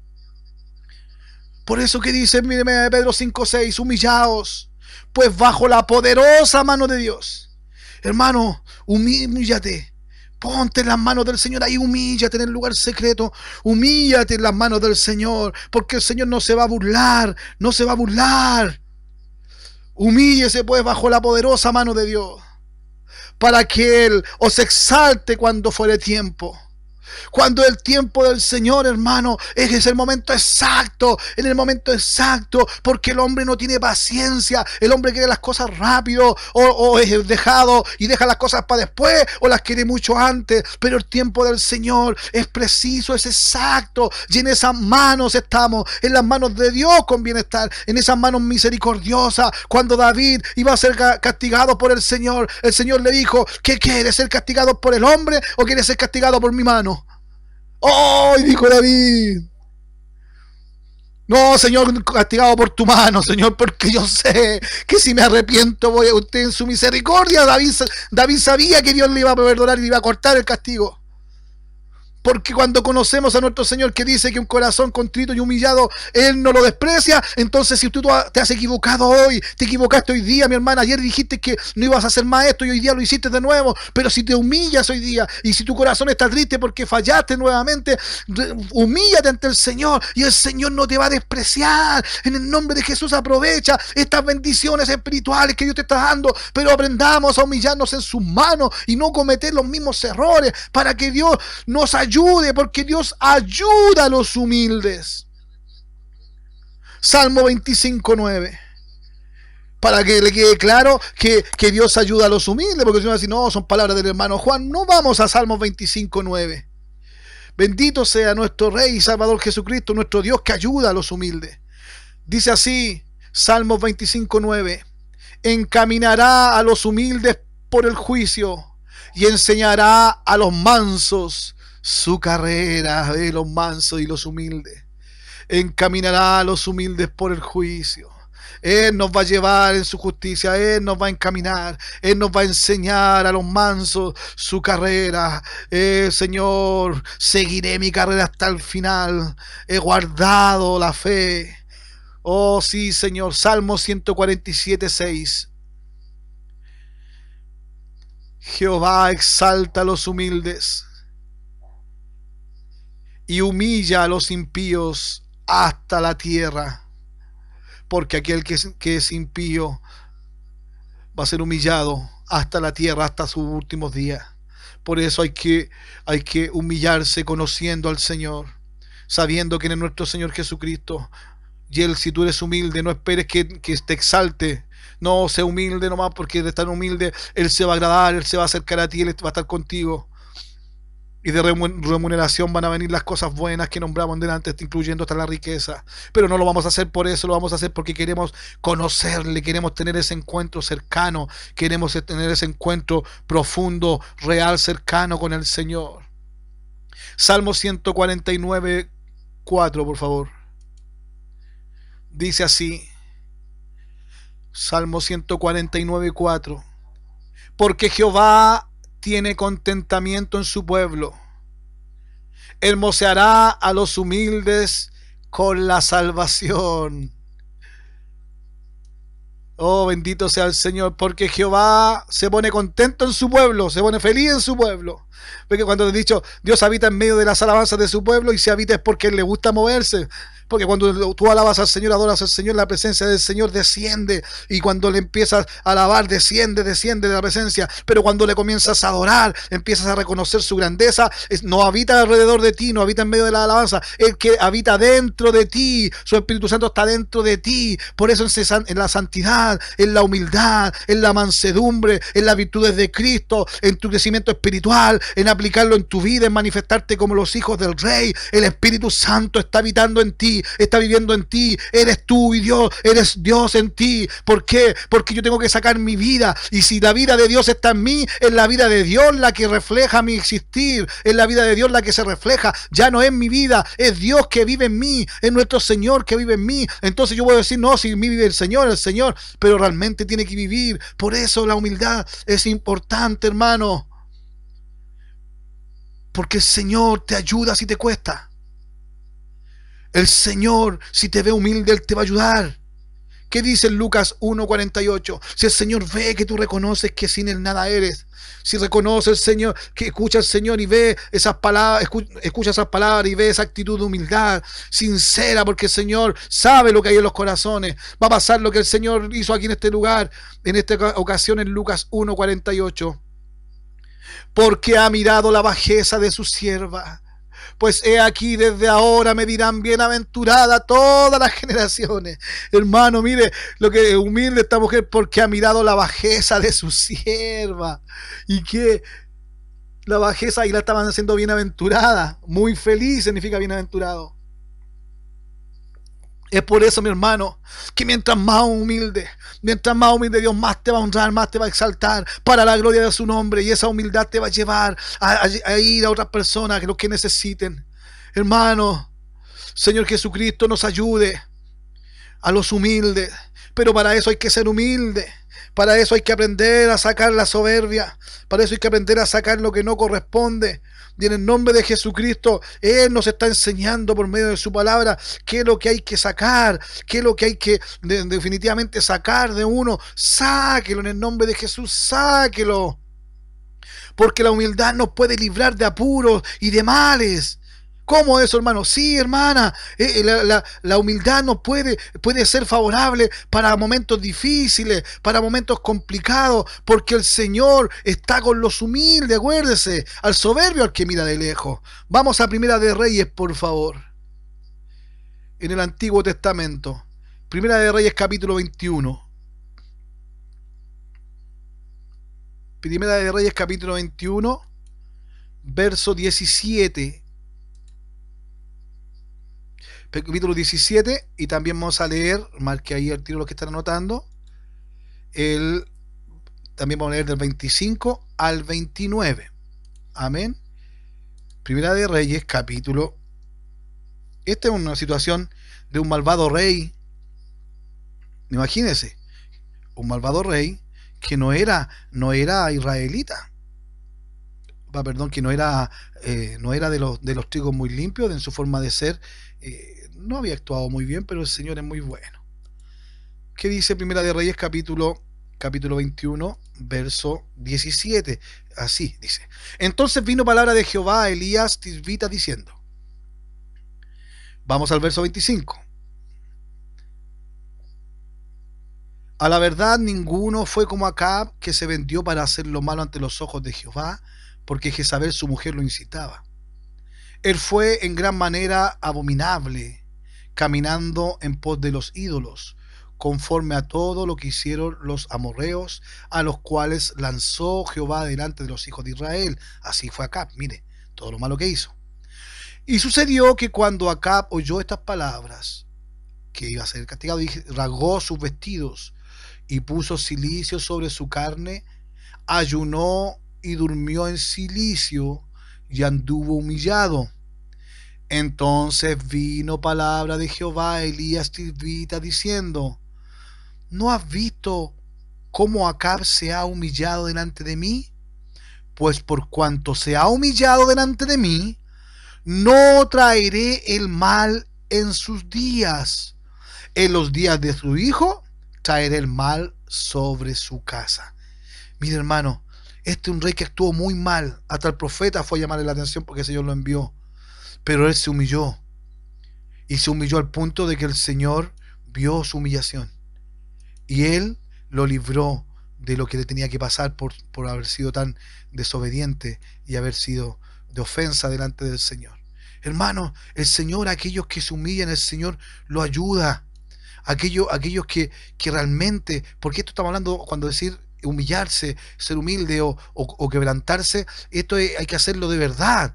Por eso que dice, míreme, Pedro 5:6, humillaos pues bajo la poderosa mano de Dios. Hermano, humíllate. Ponte en las manos del Señor, ahí humíllate en el lugar secreto, humíllate en las manos del Señor, porque el Señor no se va a burlar, no se va a burlar. Humíllese pues bajo la poderosa mano de Dios, para que Él os exalte cuando fuere tiempo. Cuando el tiempo del Señor, hermano, es el momento exacto, en el momento exacto, porque el hombre no tiene paciencia, el hombre quiere las cosas rápido, o es dejado y deja las cosas para después, o las quiere mucho antes, pero el tiempo del Señor es preciso, es exacto, y en esas manos estamos, en las manos de Dios conviene estar, en esas manos misericordiosas. Cuando David iba a ser castigado por el Señor le dijo: ¿qué quieres, ser castigado por el hombre o quieres ser castigado por mi mano? ¡Oh! Y dijo David: no, Señor, castigado por tu mano, Señor, porque yo sé que si me arrepiento voy a usted en su misericordia. David sabía que Dios le iba a perdonar y le iba a cortar el castigo. Porque cuando conocemos a nuestro Señor, que dice que un corazón contrito y humillado Él no lo desprecia, entonces si tú te has equivocado hoy, te equivocaste hoy día, mi hermana, ayer dijiste que no ibas a hacer más esto y hoy día lo hiciste de nuevo, pero si te humillas hoy día y si tu corazón está triste porque fallaste nuevamente, humíllate ante el Señor y el Señor no te va a despreciar. En el nombre de Jesús, aprovecha estas bendiciones espirituales que Dios te está dando, pero aprendamos a humillarnos en sus manos y no cometer los mismos errores, para que Dios nos ayude, porque Dios ayuda a los humildes. Salmo 25:9. Para que le quede claro que Dios ayuda a los humildes, porque si no va a decir: no, son palabras del hermano Juan. No, vamos a Salmo 25:9. Bendito sea nuestro Rey y Salvador Jesucristo, nuestro Dios, que ayuda a los humildes. Dice así, Salmos 25:9: encaminará a los humildes por el juicio y enseñará a los mansos su carrera. Los mansos y los humildes. Encaminará a los humildes por el juicio. Él nos va a llevar en su justicia, Él nos va a encaminar, Él nos va a enseñar a los mansos su carrera. Señor, seguiré mi carrera hasta el final, he guardado la fe. Oh sí, Señor. Salmo 147:6. Jehová exalta a los humildes y humilla a los impíos hasta la tierra. Porque aquel que es impío va a ser humillado hasta la tierra, hasta sus últimos días. Por eso hay que humillarse conociendo al Señor, sabiendo que en nuestro Señor Jesucristo. Y Él, si tú eres humilde, no esperes que te exalte. No, sé humilde nomás, porque de tan humilde Él se va a agradar, Él se va a acercar a ti, Él va a estar contigo. Y de remuneración van a venir las cosas buenas que nombramos delante, incluyendo hasta la riqueza. Pero no lo vamos a hacer por eso, lo vamos a hacer porque queremos conocerle, queremos tener ese encuentro cercano, queremos tener ese encuentro profundo, real, cercano con el Señor. Salmo 149:4, por favor. Dice así, Salmo 149:4: porque Jehová tiene contentamiento en su pueblo, hermoseará a los humildes con la salvación. Oh, bendito sea el Señor, porque Jehová se pone contento en su pueblo, se pone feliz en su pueblo. Porque cuando he dicho, Dios habita en medio de las alabanzas de su pueblo, y si habita es porque Él le gusta moverse. Porque cuando tú alabas al Señor, adoras al Señor, la presencia del Señor desciende. Y cuando le empiezas a alabar, desciende de la presencia. Pero cuando le comienzas a adorar, empiezas a reconocer su grandeza. No habita alrededor de ti, no habita en medio de la alabanza. El que habita dentro de ti, su Espíritu Santo está dentro de ti. Por eso en la santidad, en la humildad, en la mansedumbre, en las virtudes de Cristo, en tu crecimiento espiritual, en aplicarlo en tu vida, en manifestarte como los hijos del Rey, el Espíritu Santo está habitando en ti, está viviendo en ti. Eres tú y Dios, eres Dios en ti. ¿Por qué? Porque yo tengo que sacar mi vida, y si la vida de Dios está en mí, es la vida de Dios la que refleja mi existir, es la vida de Dios la que se refleja. Ya no es mi vida, es Dios que vive en mí, es nuestro Señor que vive en mí. Entonces yo voy a decir, no, si vive el Señor, pero realmente tiene que vivir. Por eso la humildad es importante, hermano, porque el Señor te ayuda si te cuesta. El Señor, si te ve humilde, Él te va a ayudar. ¿Qué dice Lucas 1:48? Si el Señor ve que tú reconoces que sin Él nada eres, si reconoce el Señor, que escucha al Señor y ve esas palabras, escucha esas palabras y ve esa actitud de humildad sincera, porque el Señor sabe lo que hay en los corazones, va a pasar lo que el Señor hizo aquí en este lugar, en esta ocasión en Lucas 1:48. porque ha mirado la bajeza de su sierva. Pues he aquí, desde ahora me dirán bienaventurada todas las generaciones. Hermano, mire lo que es humilde esta mujer, porque ha mirado la bajeza de su sierva. Y que la bajeza y la estaban haciendo bienaventurada. Muy feliz significa bienaventurado. Es por eso, mi hermano, que mientras más humilde Dios más te va a honrar, más te va a exaltar para la gloria de su nombre. Y esa humildad te va a llevar a ir a otras personas, que los que necesiten. Hermano, Señor Jesucristo nos ayude a los humildes. Pero para eso hay que ser humilde. Para eso hay que aprender a sacar la soberbia. Para eso hay que aprender a sacar lo que no corresponde. Y en el nombre de Jesucristo, Él nos está enseñando por medio de su palabra qué es lo que hay que sacar, qué es lo que hay que definitivamente sacar de uno. Sáquelo en el nombre de Jesús, sáquelo. Porque la humildad nos puede librar de apuros y de males. ¿Cómo eso, hermano? Sí, hermana, la humildad nos puede ser favorable para momentos difíciles, para momentos complicados, porque el Señor está con los humildes, acuérdese, al soberbio al que mira de lejos. Vamos a Primera de Reyes, por favor, en el Antiguo Testamento. Primera de Reyes, capítulo 21. Primera de Reyes, capítulo 21, verso 17. Capítulo 17, y también vamos a leer, marque ahí el tiro los que están anotando, también vamos a leer del 25 al 29. Amén. Primera de Reyes, capítulo. Esta es una situación de un malvado rey. Imagínense, un malvado rey que no era israelita. Perdón, que no era de los trigos muy limpios en su forma de ser. No había actuado muy bien, pero el Señor es muy bueno. ¿Qué dice Primera de Reyes capítulo 21, verso 17? Así dice: entonces vino palabra de Jehová a Elías tisbita diciendo. Vamos al verso 25. A la verdad ninguno fue como Acab, que se vendió para hacer lo malo ante los ojos de Jehová, porque Jezabel su mujer lo incitaba. Él fue en gran manera abominable, caminando en pos de los ídolos, conforme a todo lo que hicieron los amorreos, a los cuales lanzó Jehová delante de los hijos de Israel. Así fue Acab, mire, todo lo malo que hizo. Y sucedió que cuando Acab oyó estas palabras, que iba a ser castigado, rasgó sus vestidos y puso cilicio sobre su carne, ayunó y durmió en cilicio y anduvo humillado. Entonces vino palabra de Jehová a Elías tisbita diciendo: ¿no has visto cómo Acab se ha humillado delante de mí? Pues por cuanto se ha humillado delante de mí, no traeré el mal en sus días. En los días de su hijo traeré el mal sobre su casa. Mire, hermano, este es un rey que actuó muy mal. Hasta el profeta fue a llamarle la atención porque el Señor lo envió. Pero él se humilló. Y se humilló al punto de que el Señor vio su humillación. Y él lo libró de lo que le tenía que pasar por haber sido tan desobediente y haber sido de ofensa delante del Señor. Hermano, el Señor, aquellos que se humillan, el Señor lo ayuda. Aquellos que realmente, porque esto estamos hablando cuando decir humillarse, ser humilde o quebrantarse, hay que hacerlo de verdad.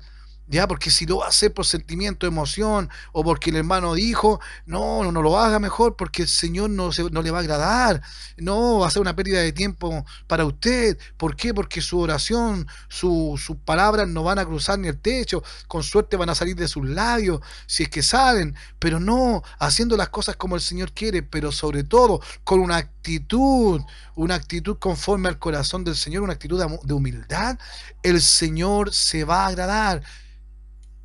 Ya, porque si lo va a hacer por sentimiento, emoción, o porque el hermano dijo, no lo haga mejor, porque el Señor no le va a agradar, no va a ser una pérdida de tiempo para usted. ¿Por qué? Porque su oración, sus palabras no van a cruzar ni el techo, con suerte van a salir de sus labios, si es que salen, pero no haciendo las cosas como el Señor quiere, pero sobre todo con una actitud conforme al corazón del Señor, una actitud de humildad. El Señor se va a agradar.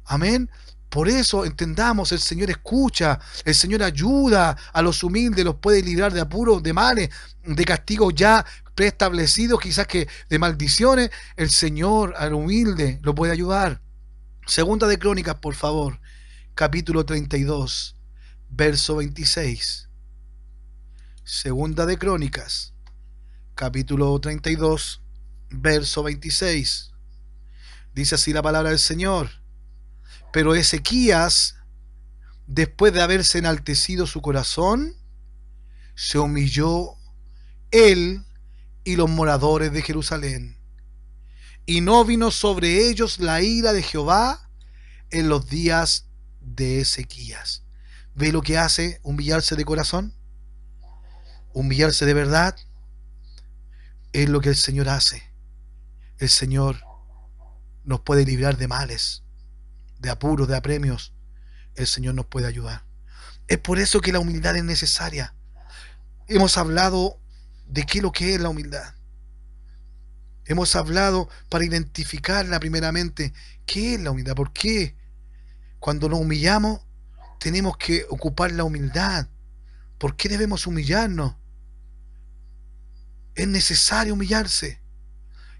Amén. Por eso entendamos, el Señor escucha, el Señor ayuda a los humildes, los puede librar de apuros, de males, de castigos ya preestablecidos, quizás que de maldiciones. El Señor al humilde lo puede ayudar. Segunda de Crónicas, por favor, capítulo 32, verso 26. Segunda de Crónicas, capítulo 32, verso 26. Dice así la palabra del Señor. Pero Ezequías, después de haberse enaltecido su corazón, se humilló él y los moradores de Jerusalén. Y no vino sobre ellos la ira de Jehová en los días de Ezequías. ¿Ve lo que hace humillarse de corazón? Humillarse de verdad es lo que el Señor hace. El Señor nos puede librar de males, de apuros, de apremios. El Señor nos puede ayudar. Es por eso que la humildad es necesaria. Hemos hablado de qué es lo que es la humildad. Hemos hablado para identificarla primeramente. ¿Qué es la humildad? ¿Por qué? Cuando nos humillamos, tenemos que ocupar la humildad. ¿Por qué debemos humillarnos? Es necesario humillarse.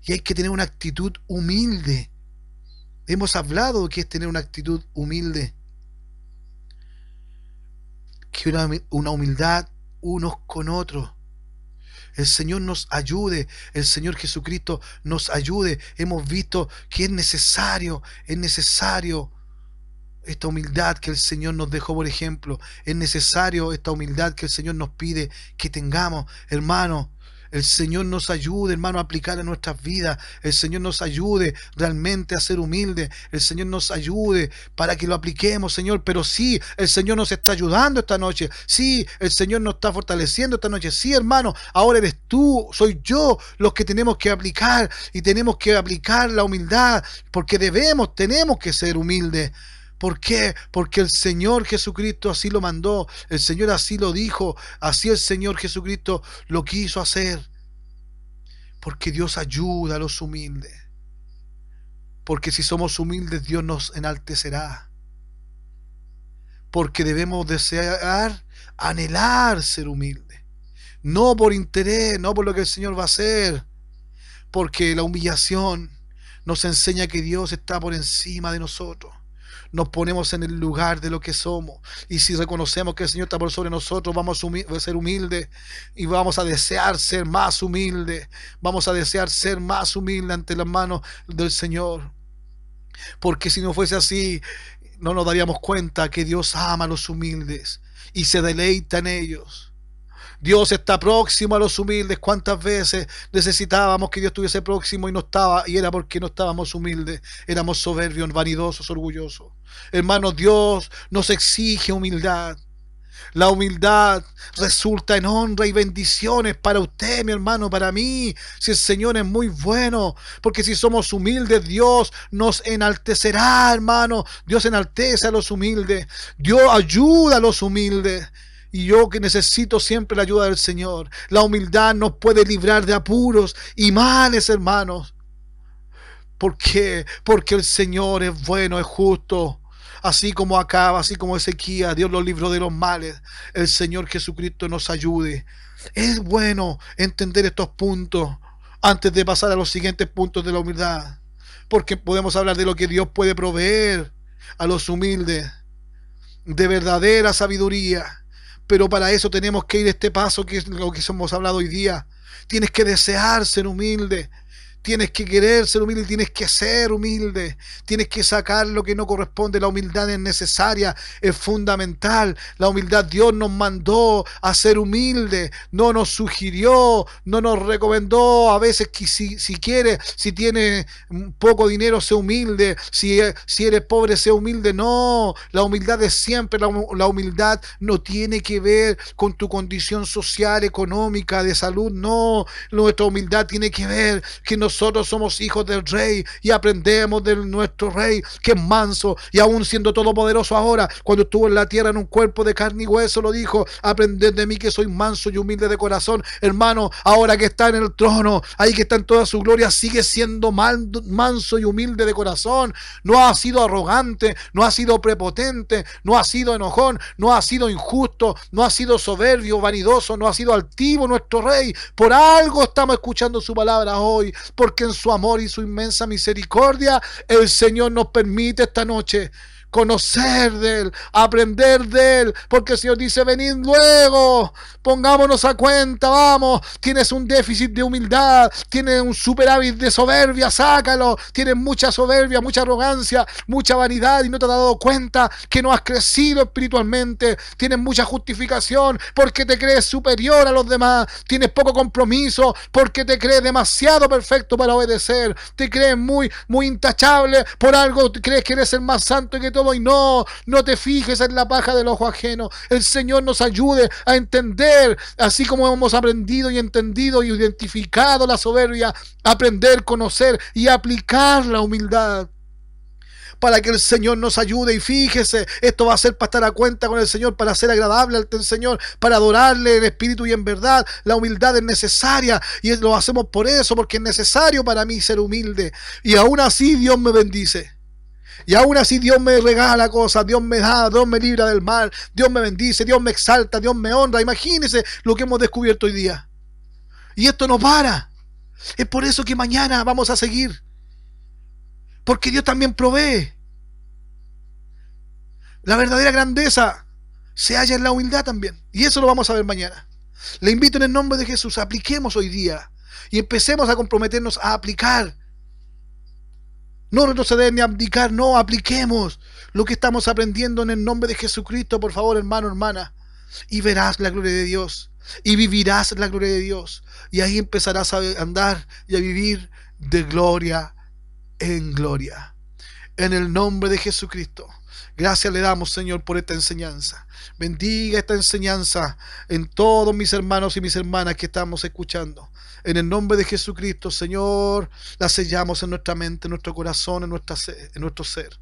Y hay que tener una actitud humilde. Hemos hablado de qué es tener una actitud humilde. Que una humildad unos con otros. El Señor nos ayude, el Señor Jesucristo nos ayude. Hemos visto que es necesario esta humildad que el Señor nos dejó, por ejemplo. Es necesario esta humildad que el Señor nos pide que tengamos, hermano. El Señor nos ayude, hermano, a aplicar en nuestras vidas. El Señor nos ayude realmente a ser humildes. El Señor nos ayude para que lo apliquemos, Señor. Pero sí, el Señor nos está ayudando esta noche. Sí, el Señor nos está fortaleciendo esta noche. Sí, hermano, ahora eres tú, soy yo los que tenemos que aplicar. Y tenemos que aplicar la humildad, porque tenemos que ser humildes. ¿Por qué? Porque el Señor Jesucristo así lo mandó, el Señor así lo dijo, así el Señor Jesucristo lo quiso hacer. Porque Dios ayuda a los humildes. Porque si somos humildes, Dios nos enaltecerá. Porque debemos desear, anhelar ser humildes. No por interés, no por lo que el Señor va a hacer. Porque la humillación nos enseña que Dios está por encima de nosotros. Nos ponemos en el lugar de lo que somos, y si reconocemos que el Señor está por sobre nosotros, vamos a ser humildes y vamos a desear ser más humildes. Vamos a desear ser más humildes ante las manos del Señor, porque si no fuese así, no nos daríamos cuenta que Dios ama a los humildes y se deleita en ellos. Dios está próximo a los humildes. ¿Cuántas veces necesitábamos que Dios estuviese próximo y no estaba? Y era porque no estábamos humildes. Éramos soberbios, vanidosos, orgullosos. Hermanos, Dios nos exige humildad. La humildad resulta en honra y bendiciones para usted, mi hermano, para mí. Si el Señor es muy bueno, porque si somos humildes, Dios nos enaltecerá, hermano. Dios enaltece a los humildes. Dios ayuda a los humildes. Y yo que necesito siempre la ayuda del Señor. La humildad nos puede librar de apuros y males, hermanos. ¿Por qué? Porque el Señor es bueno, es justo. Así como Acab, así como Ezequías, Dios los libró de los males. El Señor Jesucristo nos ayude. Es bueno entender estos puntos antes de pasar a los siguientes puntos de la humildad. Porque podemos hablar de lo que Dios puede proveer a los humildes, de verdadera sabiduría. Pero para eso tenemos que ir a este paso que es lo que hemos hablado hoy día. Tienes que desear ser humilde. Tienes que querer ser humilde, tienes que ser humilde, tienes que sacar lo que no corresponde. La humildad es necesaria, es fundamental. La humildad, Dios nos mandó a ser humildes, no nos sugirió, no nos recomendó. A veces que si quieres, si tienes poco dinero, sé humilde, si eres pobre, sé humilde. No, la humildad es siempre, la humildad no tiene que ver con tu condición social, económica, de salud. No, nuestra humildad tiene que ver que nosotros somos hijos del Rey y aprendemos de nuestro Rey, que es manso, y aún siendo todopoderoso ahora, cuando estuvo en la tierra en un cuerpo de carne y hueso, lo dijo: aprended de mí que soy manso y humilde de corazón. Hermano, ahora que está en el trono, ahí que está en toda su gloria, sigue siendo manso y humilde de corazón. No ha sido arrogante, no ha sido prepotente, no ha sido enojón, no ha sido injusto, no ha sido soberbio, vanidoso, no ha sido altivo nuestro Rey. Por algo estamos escuchando su palabra hoy, porque en su amor y su inmensa misericordia el Señor nos permite esta noche conocer de Él, aprender de Él, porque el Señor dice, venid luego, pongámonos a cuenta, vamos, tienes un déficit de humildad, tienes un superávit de soberbia, sácalo, tienes mucha soberbia, mucha arrogancia, mucha vanidad y no te has dado cuenta que no has crecido espiritualmente, tienes mucha justificación porque te crees superior a los demás, tienes poco compromiso porque te crees demasiado perfecto para obedecer, te crees muy intachable, por algo crees que eres el más santo que todo y no te fijes en la paja del ojo ajeno. El Señor nos ayude a entender, así como hemos aprendido y entendido y identificado la soberbia, aprender, conocer y aplicar la humildad, para que el Señor nos ayude. Y fíjese, esto va a ser para estar a cuenta con el Señor, para ser agradable al Señor, para adorarle en espíritu y en verdad. La humildad es necesaria y lo hacemos por eso, porque es necesario para mí ser humilde. Y aún así Dios me bendice. Y aún así Dios me regala cosas, Dios me da, Dios me libra del mal, Dios me bendice, Dios me exalta, Dios me honra. Imagínense lo que hemos descubierto hoy día. Y esto no para. Es por eso que mañana vamos a seguir. Porque Dios también provee. La verdadera grandeza se halla en la humildad también. Y eso lo vamos a ver mañana. Le invito en el nombre de Jesús, apliquemos hoy día. Y empecemos a comprometernos a aplicar. No retroceder ni abdicar, no, apliquemos lo que estamos aprendiendo en el nombre de Jesucristo, por favor, hermano, hermana. Y verás la gloria de Dios. Y vivirás la gloria de Dios. Y ahí empezarás a andar y a vivir de gloria en gloria. En el nombre de Jesucristo. Gracias le damos, Señor, por esta enseñanza. Bendiga esta enseñanza en todos mis hermanos y mis hermanas que estamos escuchando. En el nombre de Jesucristo, Señor, la sellamos en nuestra mente, en nuestro corazón, en nuestro ser.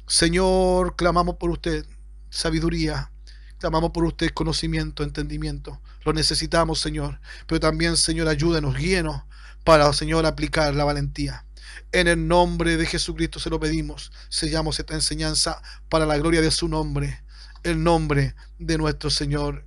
Señor, clamamos por usted sabiduría. Clamamos por usted conocimiento, entendimiento. Lo necesitamos, Señor. Pero también, Señor, ayúdanos, guíenos para, Señor, aplicar la valentía. En el nombre de Jesucristo se lo pedimos. Sellamos esta enseñanza para la gloria de su nombre. El nombre de nuestro Señor